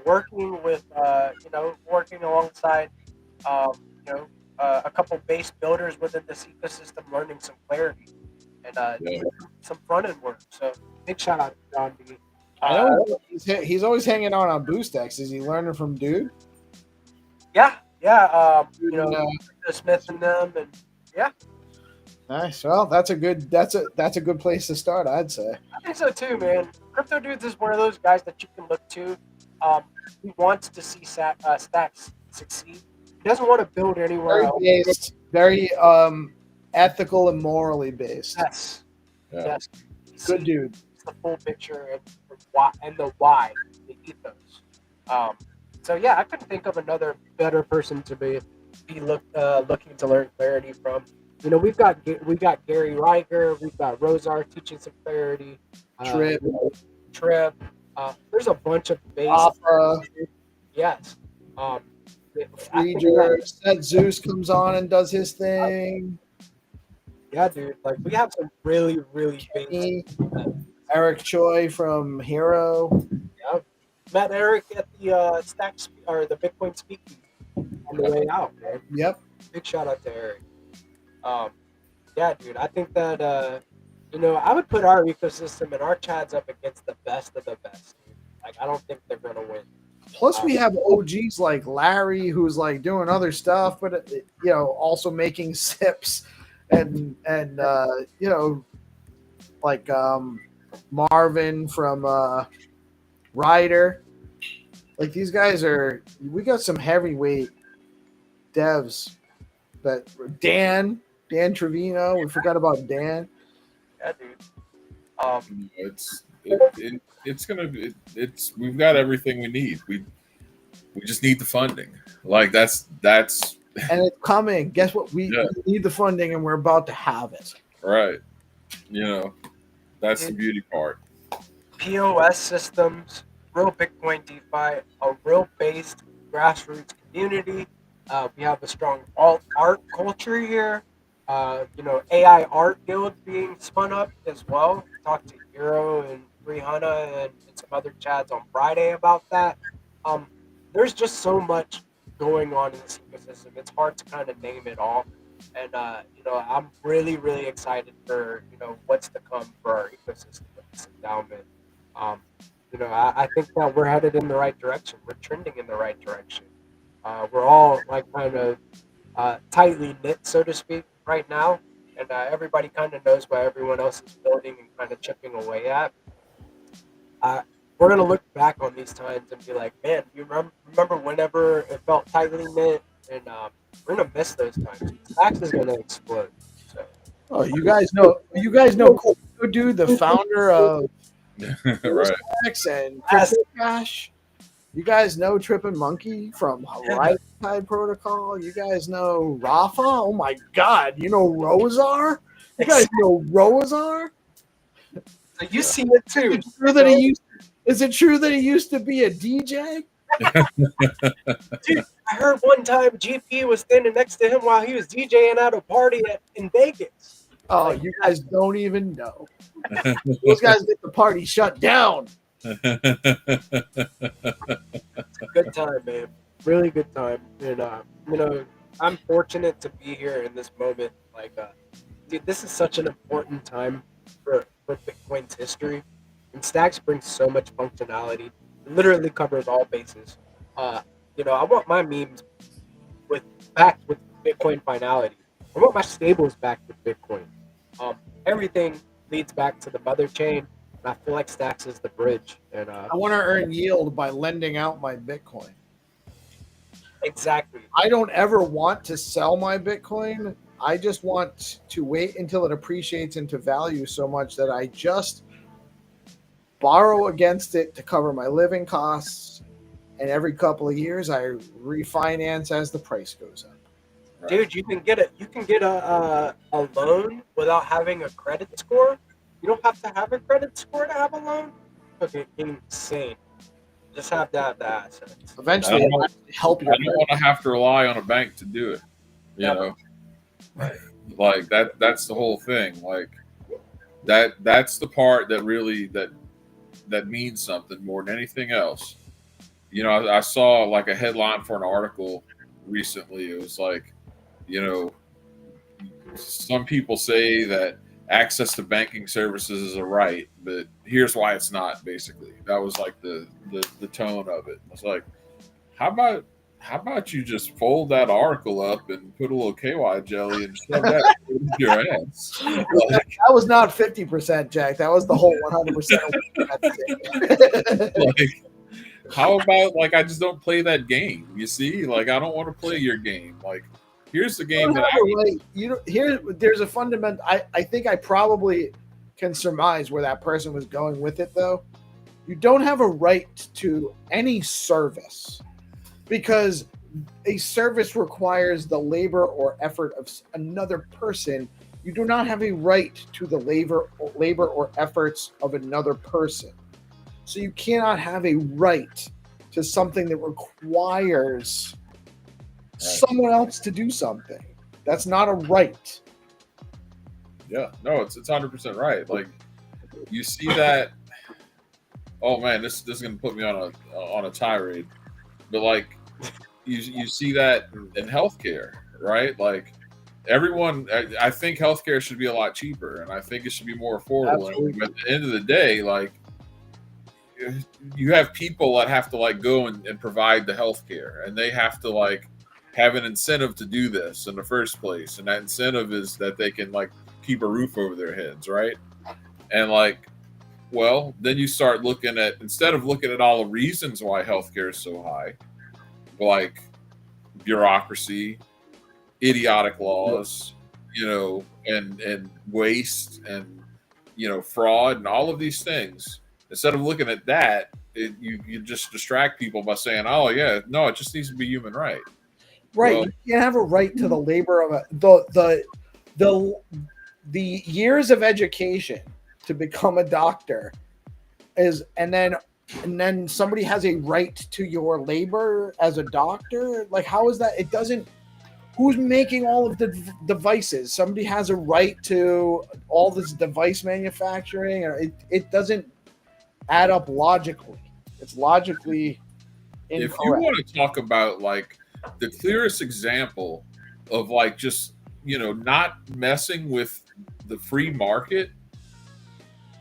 working with, working alongside, a couple base builders within this ecosystem, learning some clarity and some front end work. So big shout out to John D. I know he's always hanging out on BoostX. Is he learning from Dude? Yeah. Smith and them, and yeah. Nice. Well, that's a good place to start, I'd say. I think so too, man. Crypto Dudes is one of those guys that you can look to. He wants to see Stacks succeed. He doesn't want to build anywhere else. Very ethical and morally based. Yes. Yeah. Yes. Good dude. It's the full picture and the why, the ethos. So yeah, I couldn't think of another better person to be looking to learn clarity from. We've got Gary Riger, we've got Rosar teaching some clarity. Trip. There's a bunch of base. Yes. Seth Zeus comes on and does his thing. Yeah, dude. Like we have some really, really big. Eric Choi from Hero. Yeah. Met Eric at the Stacks or the Bitcoin Speaking on the way out, man. Yep. Big shout out to Eric. Yeah, dude. I think that I would put our ecosystem and our chads up against the best of the best. Dude. Like I don't think they're gonna win. Plus, we have OGs like Larry, who's like doing other stuff, but also making sips, and like Marvin from Ryder. Like these guys we got some heavyweight devs. But Dan Trevino, we forgot about Dan. Yeah, dude. We've got everything we need. We just need the funding. Like that's and it's coming. Guess what? We need the funding, and we're about to have it. Right. You know, that's the It- beauty part. POS systems, real Bitcoin DeFi, a real based grassroots community. We have a strong alt art culture here. AI art guild being spun up as well. Talked to Hero and Rihanna and some other chads on Friday about that. Um, there's just so much going on in this ecosystem. It's hard to kind of name it all. And I'm really, really excited for what's to come for our ecosystem with this endowment. um, I think that we're headed in the right direction. We're trending in the right direction. We're all like kind of tightly knit, so to speak, right now, and everybody kind of knows what everyone else is building and kind of chipping away at. Uh, we're gonna look back on these times and be like, man, you remember whenever it felt tightly knit, and we're gonna miss those times. Stacks is gonna explode. So Oh, you guys know Coco, dude, the founder of Right. Stacks and yes, Crypto Cash. You guys know Trippin' Monkey from Horizon Tide Protocol. You guys know Rafa. Oh my God, you know Rozar. You guys know Rozar. so you see it too. Is it true that he used to be a DJ? Dude, I heard one time GP was standing next to him while he was DJing at a party in Vegas. Oh, you guys don't even know. Those guys get the party shut down. Good time, man. Really good time. And I'm fortunate to be here in this moment. Like, dude, this is such an important time for Bitcoin's history. And Stacks brings so much functionality. It literally covers all bases. I want my memes backed with Bitcoin finality. I want my stables backed with Bitcoin. Everything leads back to the mother chain, and I feel like Stacks is the bridge. And I want to earn yield by lending out my Bitcoin. exactly. I don't ever want to sell my Bitcoin. I just want to wait until it appreciates into value so much that I just borrow against it to cover my living costs. And every couple of years, I refinance as the price goes up. Right. Dude, you can get a loan without having a credit score. You don't have to have a credit score to have a loan. Okay, insane. Just have to have the assets. Eventually, I it don't- might help I your don't want to have to rely on a bank to do it. You Yep. know, like that's the whole thing. Like that's the part that really that means something more than anything else. I saw like a headline for an article recently. It was like, you know, some people say that access to banking services is a right, but here's why it's not. Basically, that was like the tone of it. It's like, how about you just fold that article up and put a little KY jelly and shove that in your ass? Like, That was not 50%, Jack. That was the whole 100%. like, how about like I just don't play that game? You see, like I don't want to play your game. Like, here's the game that There's a fundamental. I think I probably can surmise where that person was going with it, though. You don't have a right to any service because a service requires the labor or effort of another person. You do not have a right to the labor or efforts of another person. So you cannot have a right to something that requires someone else to do something. That's not a right. Yeah, no, it's 100% right. Like you see that. Oh man, this is gonna put me on a tirade, but like you see that in healthcare, right? Like everyone, I think healthcare should be a lot cheaper, and I think it should be more affordable. Absolutely. And at the end of the day, like you have people that have to like go and provide the healthcare, and they have to like have an incentive to do this in the first place, and that incentive is that they can like keep a roof over their heads, right? And like, well, then you start looking at, instead of looking at all the reasons why healthcare is so high, like bureaucracy, idiotic laws, and waste and fraud and all of these things. Instead of looking at that, you just distract people by saying, "Oh yeah, no, it just needs to be human right." Right. Well, you can't have a right to the labor of the the years of education to become a doctor is, and then somebody has a right to your labor as a doctor. Like, how is that? It doesn't. Who's making all of the devices? Somebody has a right to all this device manufacturing. It doesn't add up logically. It's logically incorrect. If you want to talk about like the clearest example of like just, you know, not messing with the free market,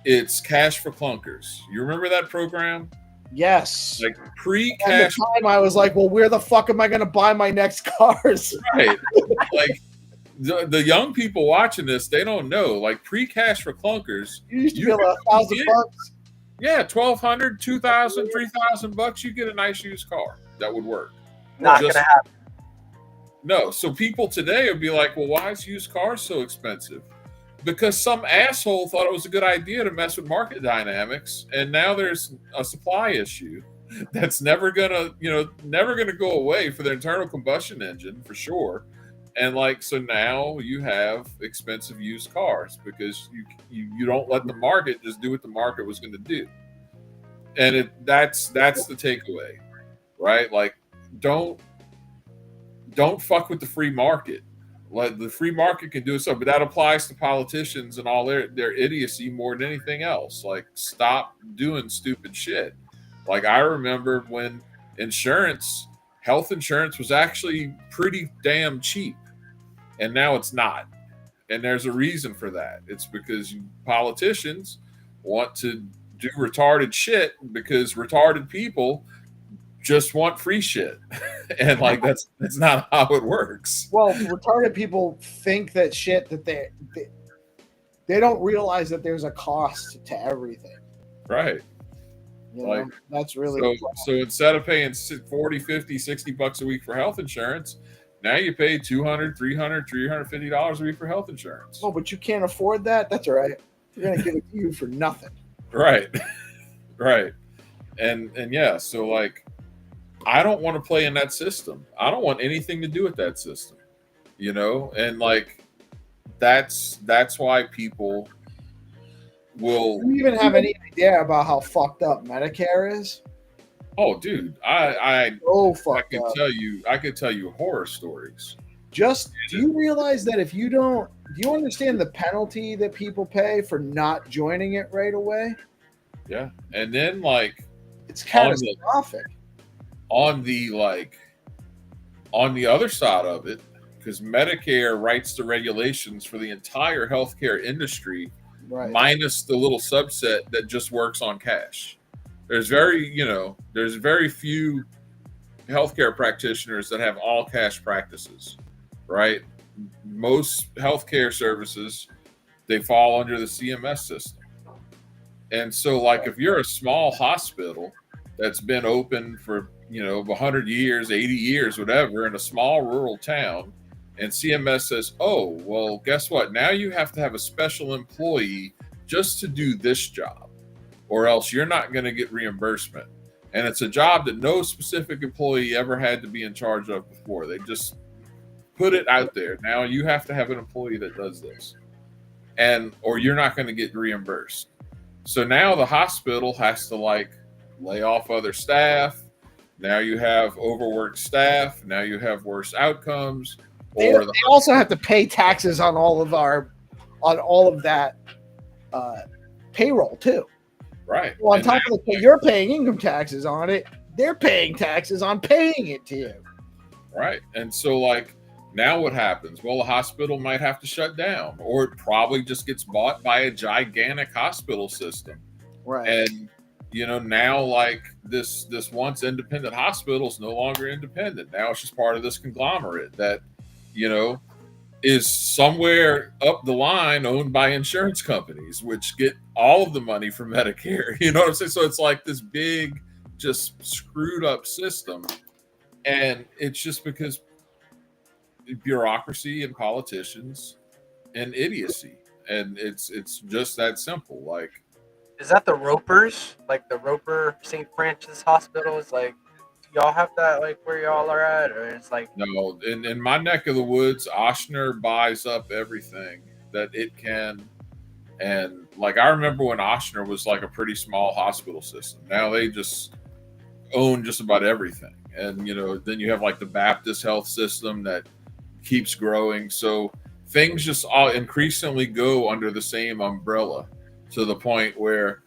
it's Cash for Clunkers. You remember that program? Yes. Like pre-cash. At the time, I was like, well, where the fuck am I going to buy my next cars? Right. Like the young people watching this, they don't know. Like pre-cash for Clunkers, You used to be able $1,000. yeah, $1,200, $2,000, $3,000, you get a nice used car. That would work. Not gonna happen. No. So people today would be like, well, why is used cars so expensive? Because some asshole thought it was a good idea to mess with market dynamics, and now there's a supply issue that's never gonna go away for the internal combustion engine for sure. And like, so now you have expensive used cars because you don't let the market just do what the market was going to do. And that's the takeaway, right? Like, don't fuck with the free market. Like, the free market can do stuff, but that applies to politicians and all their idiocy more than anything else. Like, stop doing stupid shit. Like, I remember when health insurance was actually pretty damn cheap, and now it's not. And there's a reason for that. It's because politicians want to do retarded shit because retarded people just want free shit. And like, that's not how it works. Well, retarded people think that shit that they don't realize that there's a cost to everything. Right. You like, know, that's really so instead of paying 40, 50, 60 bucks a week for health insurance, now you pay $200, $300, $350 a week for health insurance. Oh, but you can't afford that? That's all right. We're going to give it to you for nothing. Right. Right. And yeah, so like, I don't want to play in that system. I don't want anything to do with that system, you know? And like, that's why people will. Do you even have any idea about how fucked up Medicare is? Oh, dude, I could tell you horror stories. Just, do you realize that if you do you understand the penalty that people pay for not joining it right away? Yeah. And then like, it's catastrophic. On the other side of it, because Medicare writes the regulations for the entire healthcare industry, right, minus the little subset that just works on cash. There's very few healthcare practitioners that have all cash practices, right? Most healthcare services, they fall under the CMS system. And so like, if you're a small hospital that's been open for 100 years, 80 years, whatever, in a small rural town, and CMS says, oh, well, guess what? Now you have to have a special employee just to do this job, or else you're not going to get reimbursement. And it's a job that no specific employee ever had to be in charge of before. They just put it out there. Now you have to have an employee that does this, or you're not going to get reimbursed. So now the hospital has to like lay off other staff. Now you have overworked staff. Now you have worse outcomes. They also have to pay taxes on all of that payroll too. Right. Well, on top of you're paying income taxes on it, they're paying taxes on paying it to you. Right. And so like, now what happens? Well, the hospital might have to shut down, or it probably just gets bought by a gigantic hospital system. Right. And now like this once independent hospital is no longer independent. Now it's just part of this conglomerate that, is somewhere up the line owned by insurance companies, which get all of the money from Medicare. You know what I'm saying? So it's like this big, just screwed up system. And it's just because bureaucracy and politicians and idiocy. And it's just that simple. Like, is that the Ropers? Like the Roper St. Francis Hospital is like, y'all have that like where y'all are at, or it's like no? In my neck of the woods, Ochsner buys up everything, that it can. And like I remember when Ochsner was like a pretty small hospital system. Now they just own just about everything. And then you have like the Baptist health system that keeps growing. So things just all increasingly go under the same umbrella, to the point where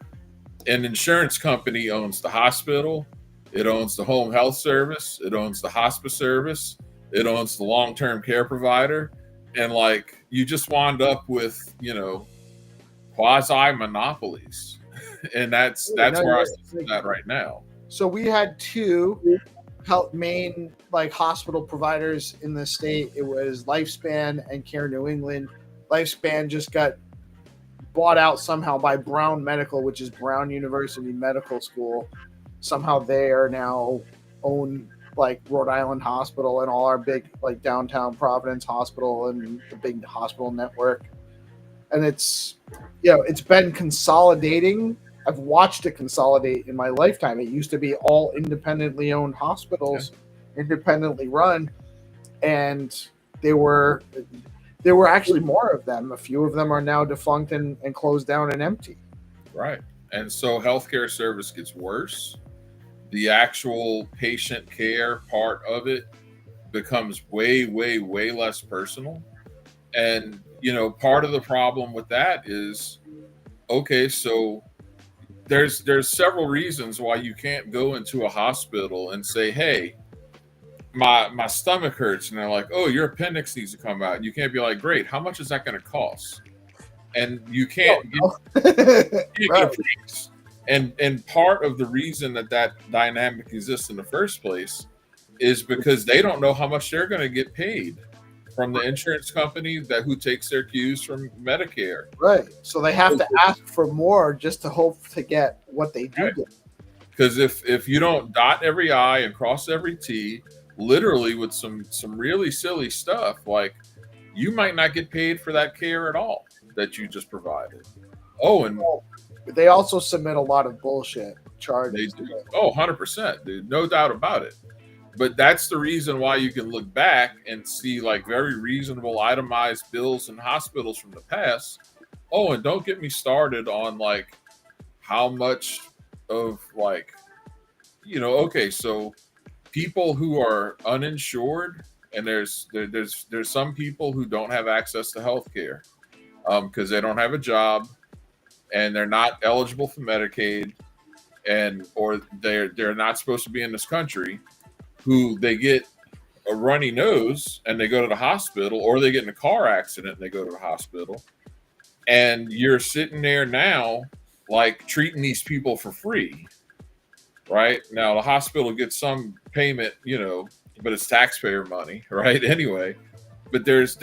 an insurance company owns the hospital, it owns the home health service, it owns the hospice service, it owns the long-term care provider, and like you just wind up with quasi monopolies, and that's where I see that right now. So we had two main like hospital providers in the state. It was Lifespan and Care New England. Lifespan just got bought out somehow by Brown Medical, which is Brown University Medical School. Somehow they are now own like Rhode Island Hospital and all our big like downtown Providence Hospital and the big hospital network. And it's been consolidating. I've watched it consolidate in my lifetime. It used to be all independently owned hospitals, independently run, and there were actually more of them. A few of them are now defunct and closed down and empty. Right. And so healthcare service gets worse. The actual patient care part of it becomes way, way, way less personal. And, part of the problem with that is, okay, so there's several reasons why you can't go into a hospital and say, hey, my stomach hurts. And they're like, oh, your appendix needs to come out. You can't be like, great, how much is that going to cost? And you can't get a price. And part of the reason that dynamic exists in the first place is because they don't know how much they're going to get paid from the insurance company who takes their cues from Medicare. Right. So they have to ask for more just to hope to get what they do get. Because if you don't dot every I and cross every T, literally with some really silly stuff, like you might not get paid for that care at all that you just provided. Oh, and they also submit a lot of bullshit charges. They do. Oh, 100%, dude. No doubt about it. But that's the reason why you can look back and see like very reasonable itemized bills in hospitals from the past. Oh, and don't get me started on like how much of like, okay, so people who are uninsured, and there's some people who don't have access to healthcare because they don't have a job and they're not eligible for Medicaid, or they're not supposed to be in this country, who they get a runny nose and they go to the hospital, or they get in a car accident and they go to the hospital, and you're sitting there now like treating these people for free. Right now the hospital gets some payment, but it's taxpayer money, right? Anyway, but there's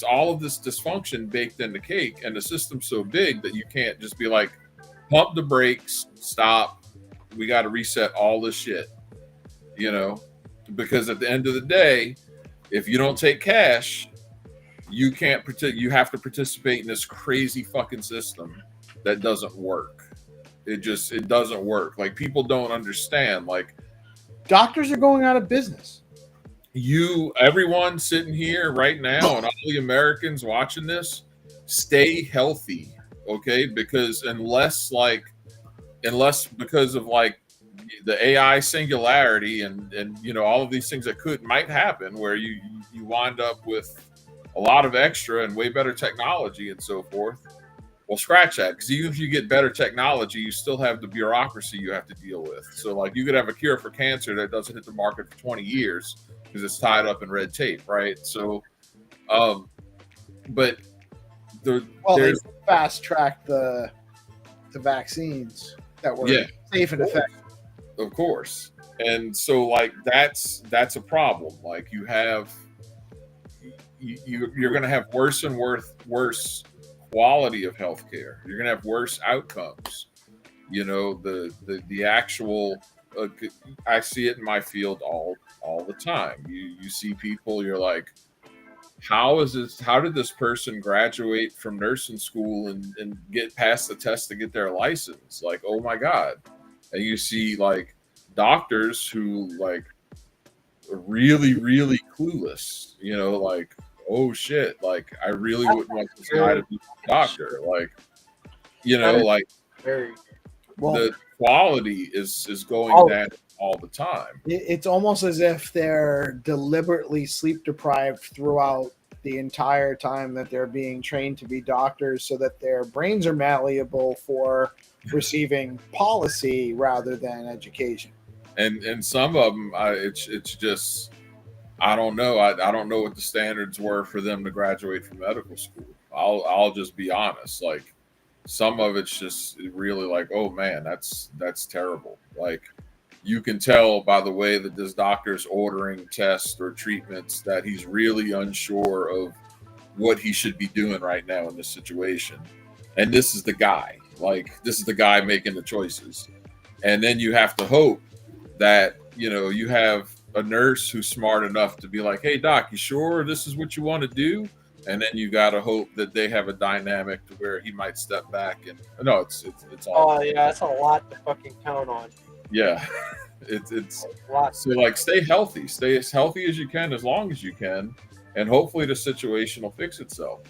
all of this dysfunction baked in the cake, and the system's so big that you can't just be like, pump the brakes, stop, we got to reset all this shit, because at the end of the day, if you don't take cash, you can't you have to participate in this crazy fucking system that doesn't work. It doesn't work. Like, people don't understand. Like, doctors are going out of business. Everyone sitting here right now, and all the Americans watching this, stay healthy, okay? Because unless because of like the AI singularity and all of these things that might happen, where you wind up with a lot of extra and way better technology and so forth. Well, scratch that, because even if you get better technology, you still have the bureaucracy you have to deal with. So, like, you could have a cure for cancer that doesn't hit the market for 20 years because it's tied up in red tape, right? So, but they fast track the vaccines that were safe and effective. Of course. And so, like, that's a problem. Like, you're going to have worse and worse quality of healthcare. You're going to have worse outcomes. The actual, I see it in my field all the time. You see people, you're like, how did this person graduate from nursing school and get past the test to get their license? Like, oh my God. And you see like doctors who like are really, really clueless, like, oh shit, like I really wouldn't want this guy to be a doctor. Like, you know, That is like very Well, the quality is going Oh. down all the time. it's almost as if they're deliberately sleep deprived throughout the entire time that they're being trained to be doctors, so that their brains are malleable for receiving policy rather than education. And some of them, it's just I don't know. I don't know what the standards were for them to graduate from medical school. I'll just be honest. Like some of it's just really like, oh man, that's terrible. Like you can tell by the way that this doctor's ordering tests or treatments that he's really unsure of what he should be doing right now in this situation. And this is the guy. Like this is the guy making the choices. And then you have to hope that, you know, you have a nurse who's smart enough to be like, hey doc, you sure this is what you want to do? And then you got to hope that they have a dynamic to where he might step back and no, it's all. Oh yeah, that's a lot to fucking count on. Yeah. It's A lot. so like stay healthy, stay as healthy as you can, as long as you can, and hopefully the situation will fix itself.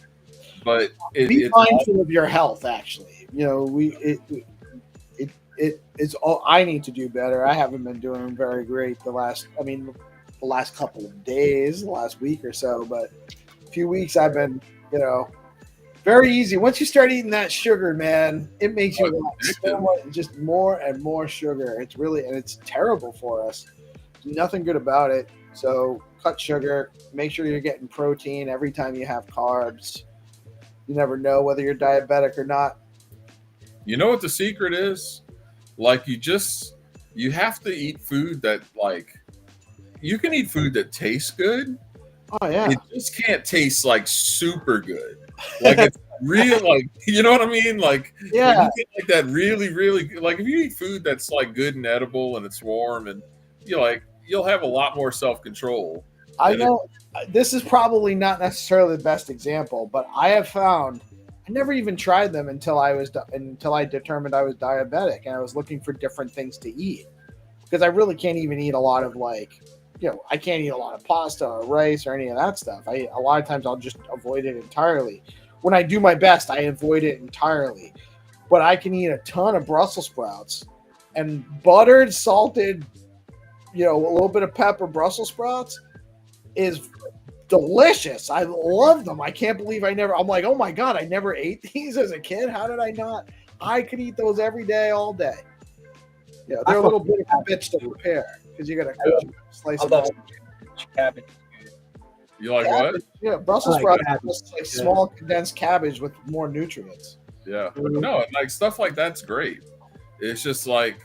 But Be it's mindful of your health. Actually, you know, it's all I need to do better. I haven't been doing very great the last couple of days, the last week or so, but a few weeks I've been, you know, very easy. Once you start eating that sugar, man, it makes you want so much, just more and more sugar. It's really, and it's terrible for us. Nothing good about it. So cut sugar. Make sure you're getting protein every time you have carbs. You never know whether you're diabetic or not. You know what the secret is? Like you have to eat food that like you can eat food that tastes good. Oh yeah. It just can't taste like super good. Like it's real, like you know what I mean? Like Yeah. when you get like that really, really like if you eat food that's like good and edible and it's warm and you'll have a lot more self-control. I know this is probably not necessarily the best example, but I have found I never even tried them until I determined I was diabetic and I was looking for different things to eat because I really can't even eat a lot of I can't eat a lot of pasta or rice or any of that stuff. A lot of times I'll just avoid it entirely. When I do my best, I avoid it entirely. But I can eat a ton of Brussels sprouts and buttered, salted, a little bit of pepper Brussels sprouts is delicious. I love them. I can't believe I'm like, oh my God, I never ate these as a kid. How did I not? I could eat those every day, all day. Yeah, they're a little bit of a bitch to prepare because you got to slice them up. Cabbage. You like what? Yeah, Brussels sprouts is like small condensed cabbage with more nutrients. Yeah. No, like stuff like that's great. It's just like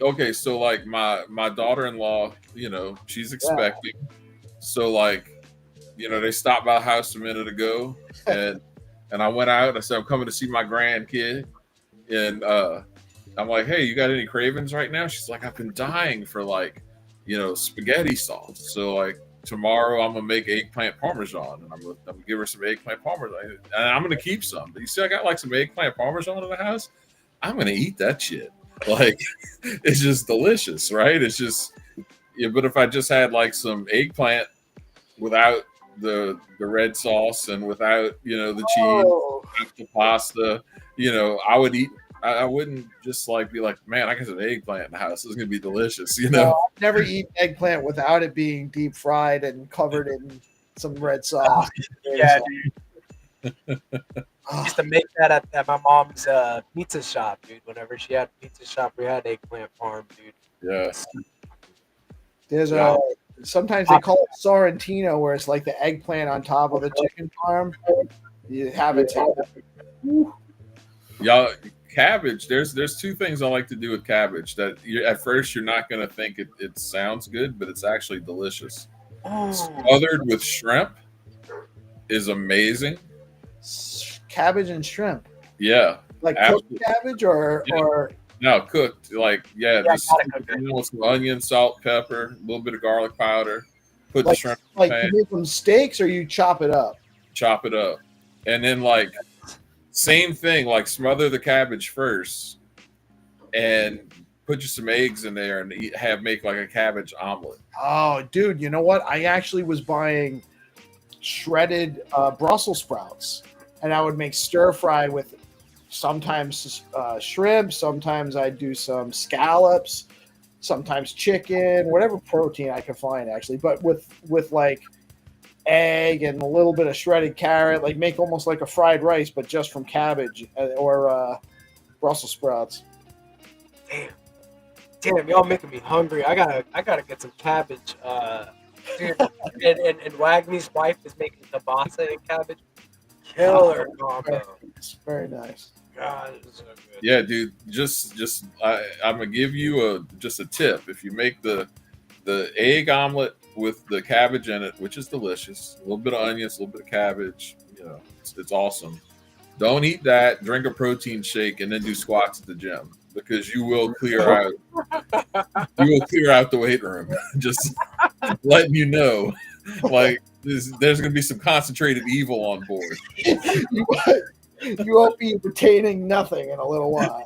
okay, so like my daughter-in-law, she's expecting. So like, they stopped by the house a minute ago and I went out. I said, I'm coming to see my grandkid. And I'm like, hey, you got any cravings right now? She's like, I've been dying for like, spaghetti sauce. So like tomorrow I'm gonna make eggplant parmesan and I'm gonna give her some eggplant parmesan. And I'm gonna keep some. But you see, I got like some eggplant parmesan in the house. I'm gonna eat that shit. Like it's just delicious, right? It's just but if I just had like some eggplant without the red sauce and without the cheese, the pasta, I would eat. I wouldn't just like be like, man, I got some eggplant in the house. This is gonna be delicious, No, I've never eaten eggplant without it being deep fried and covered in some red sauce. Yeah, dude. I used to make that at my mom's pizza shop, dude. Whenever she had pizza shop, we had eggplant parm, dude. Yeah. There's sometimes they call it Sorrentino, where it's like the eggplant on top of the chicken parm. You have it. Y'all, cabbage. There's two things I like to do with cabbage that at first you're not gonna think it sounds good, but it's actually delicious. Smothered with shrimp is amazing. Cabbage and shrimp. Yeah. Like cooked cabbage or no, cooked. Like just some onion, salt, pepper, a little bit of garlic powder. Put the shrimp in the pan. You make them steaks or you chop it up? Chop it up. And then like same thing, like smother the cabbage first and put you some eggs in there and make like a cabbage omelet. Oh, dude, you know what? I actually was buying shredded Brussels sprouts, and I would make stir fry with sometimes shrimp, sometimes I do some scallops, sometimes chicken, whatever protein I can find actually, but with like egg and a little bit of shredded carrot, like make almost like a fried rice, but just from cabbage or Brussels sprouts. Damn, y'all making me hungry. I gotta get some cabbage. Dude, and Wagner's wife is making tabasa and cabbage. Killer combo. It's very nice. God, it's so good. Yeah, dude. I'm gonna give you just a tip. If you make the egg omelet with the cabbage in it, which is delicious, a little bit of onions, a little bit of cabbage, it's awesome. Don't eat that. Drink a protein shake and then do squats at the gym because you will clear out. You will clear out the weight room. Just letting you know, like there's gonna be some concentrated evil on board. You won't be retaining nothing in a little while.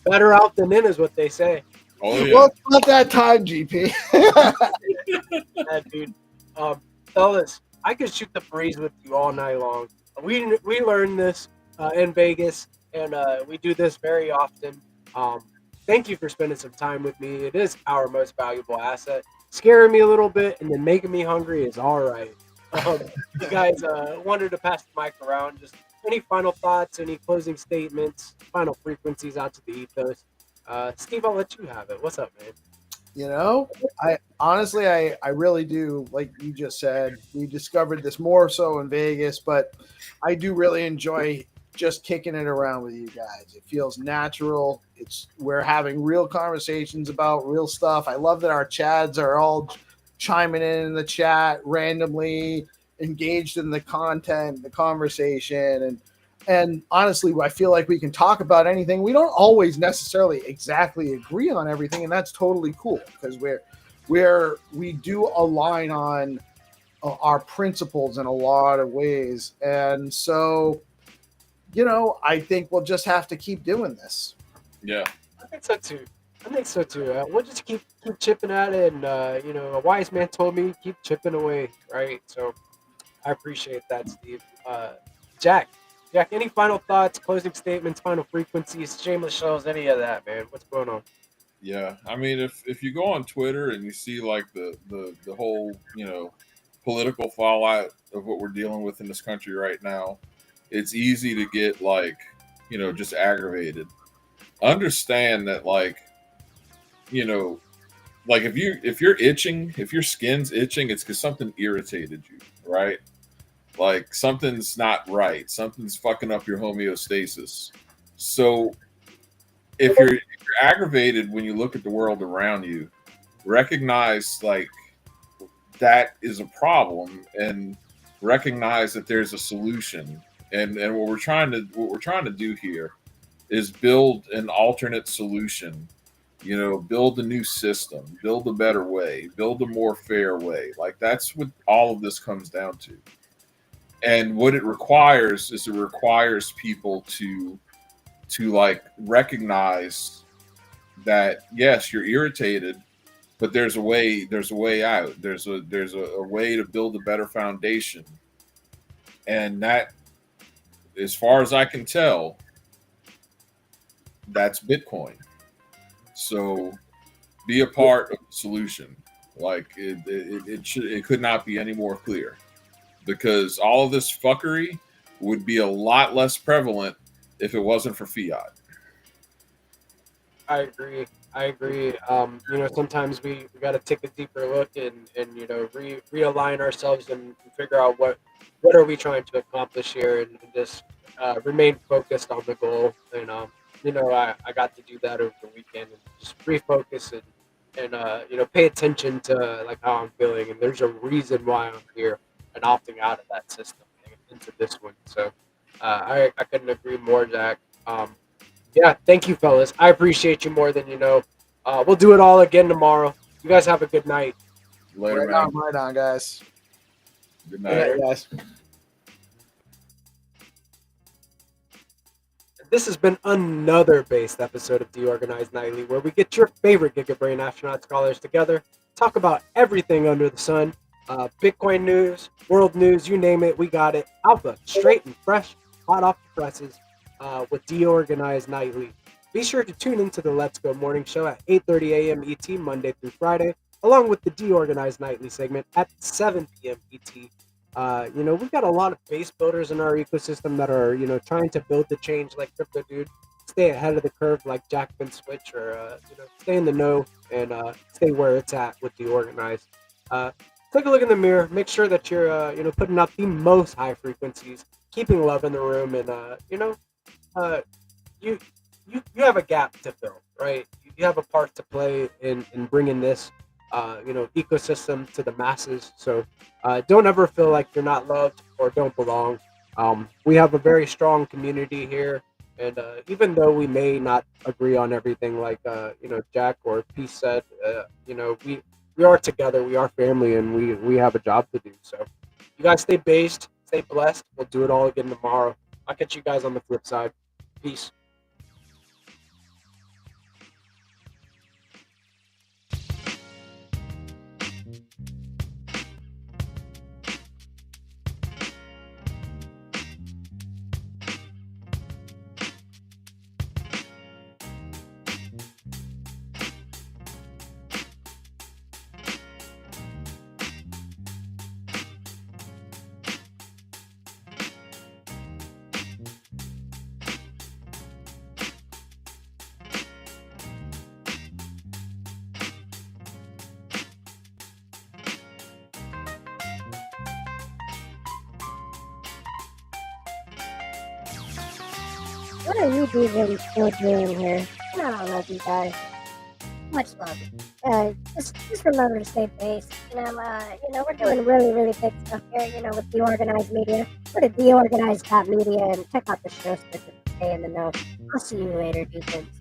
Better out than in is what they say. Oh yeah. Well, it's not that time, GP. Yeah, dude. Fellas, I could shoot the breeze with you all night long. We learned this in Vegas, and we do this very often. Thank you for spending some time with me. It is our most valuable asset. Scaring me a little bit and then making me hungry is all right. You guys wanted to pass the mic around. Just any final thoughts, any closing statements, final frequencies out to the ethos. Steve, I'll let you have it. What's up, man? I honestly, I really do, like you just said, we discovered this more so in Vegas, but I do really enjoy just kicking it around with you guys. It feels natural. We're having real conversations about real stuff. I love that our Chads are all chiming in the chat randomly, engaged in the content, the conversation, and honestly, I feel like we can talk about anything. We don't always necessarily exactly agree on everything, and that's totally cool because we do align on our principles in a lot of ways, and so I think we'll just have to keep doing this. Yeah, I think so too. We'll just keep chipping at it, and a wise man told me keep chipping away, right? So I appreciate that, Steve. Jack, any final thoughts, closing statements, final frequencies, shameless shows, any of that, man? What's going on? yeah. I mean, if you go on Twitter and you see like the whole political fallout of what we're dealing with in this country right now, it's easy to get like just aggravated. Understand that like if you're itching, if your skin's itching, it's because something irritated you, right? Like something's not right. Something's fucking up your homeostasis. So if you're aggravated when you look at the world around you, recognize like that is a problem and recognize that there's a solution. And what we're trying to do here is build an alternate solution. Build a new system, build a better way, build a more fair way. Like that's what all of this comes down to. And what it requires people to like recognize that yes, you're irritated, but there's a way out. There's a way to build a better foundation. And that, as far as I can tell, that's Bitcoin. So be a part of the solution. Like it could not be any more clear. Because all of this fuckery would be a lot less prevalent if it wasn't for fiat. I agree. Sometimes we got to take a deeper look and realign ourselves and figure out what are we trying to accomplish here and just remain focused on the goal. And I got to do that over the weekend and just refocus and pay attention to like how I'm feeling. And there's a reason why I'm here and opting out of that system and into this one. So I couldn't agree more, Jack. Yeah, thank you, fellas. I appreciate you more than you know. We'll do it all again tomorrow. You guys have a good night. Later, man. Right on, guys. Good night, guys. This has been another based episode of DeOrganized Nightly, where we get your favorite Giga Brain Astronaut Scholars together, talk about everything under the sun, Bitcoin news, world news, you name it, we got it. Alpha, straight and fresh, hot off the presses, with DeOrganized Nightly. Be sure to tune into the Let's Go Morning Show at 8:30 a.m. ET Monday through Friday, along with the DeOrganized Nightly segment at 7 p.m. ET. We've got a lot of base builders in our ecosystem that are, trying to build the change like Crypto Dude, stay ahead of the curve like Jack Bin Switch, or, stay in the know and stay where it's at with DeOrganized. Take a look in the mirror. Make sure that you're, putting out the most high frequencies, keeping love in the room, and you you have a gap to fill, right? You have a part to play in bringing this, ecosystem to the masses. So don't ever feel like you're not loved or don't belong. We have a very strong community here, and even though we may not agree on everything, like Jack or Peace said, we are together, we are family, and we have a job to do. So you guys stay based, stay blessed. We'll do it all again tomorrow. I'll catch you guys on the flip side. Peace. What are you DJs still doing here? I don't love you guys. Much love. Just remember to stay based. We're doing really, really big stuff here, with DeOrganized Media. Go to deorganized.media and check out the show script to stay in the know. I'll see you later, dudes.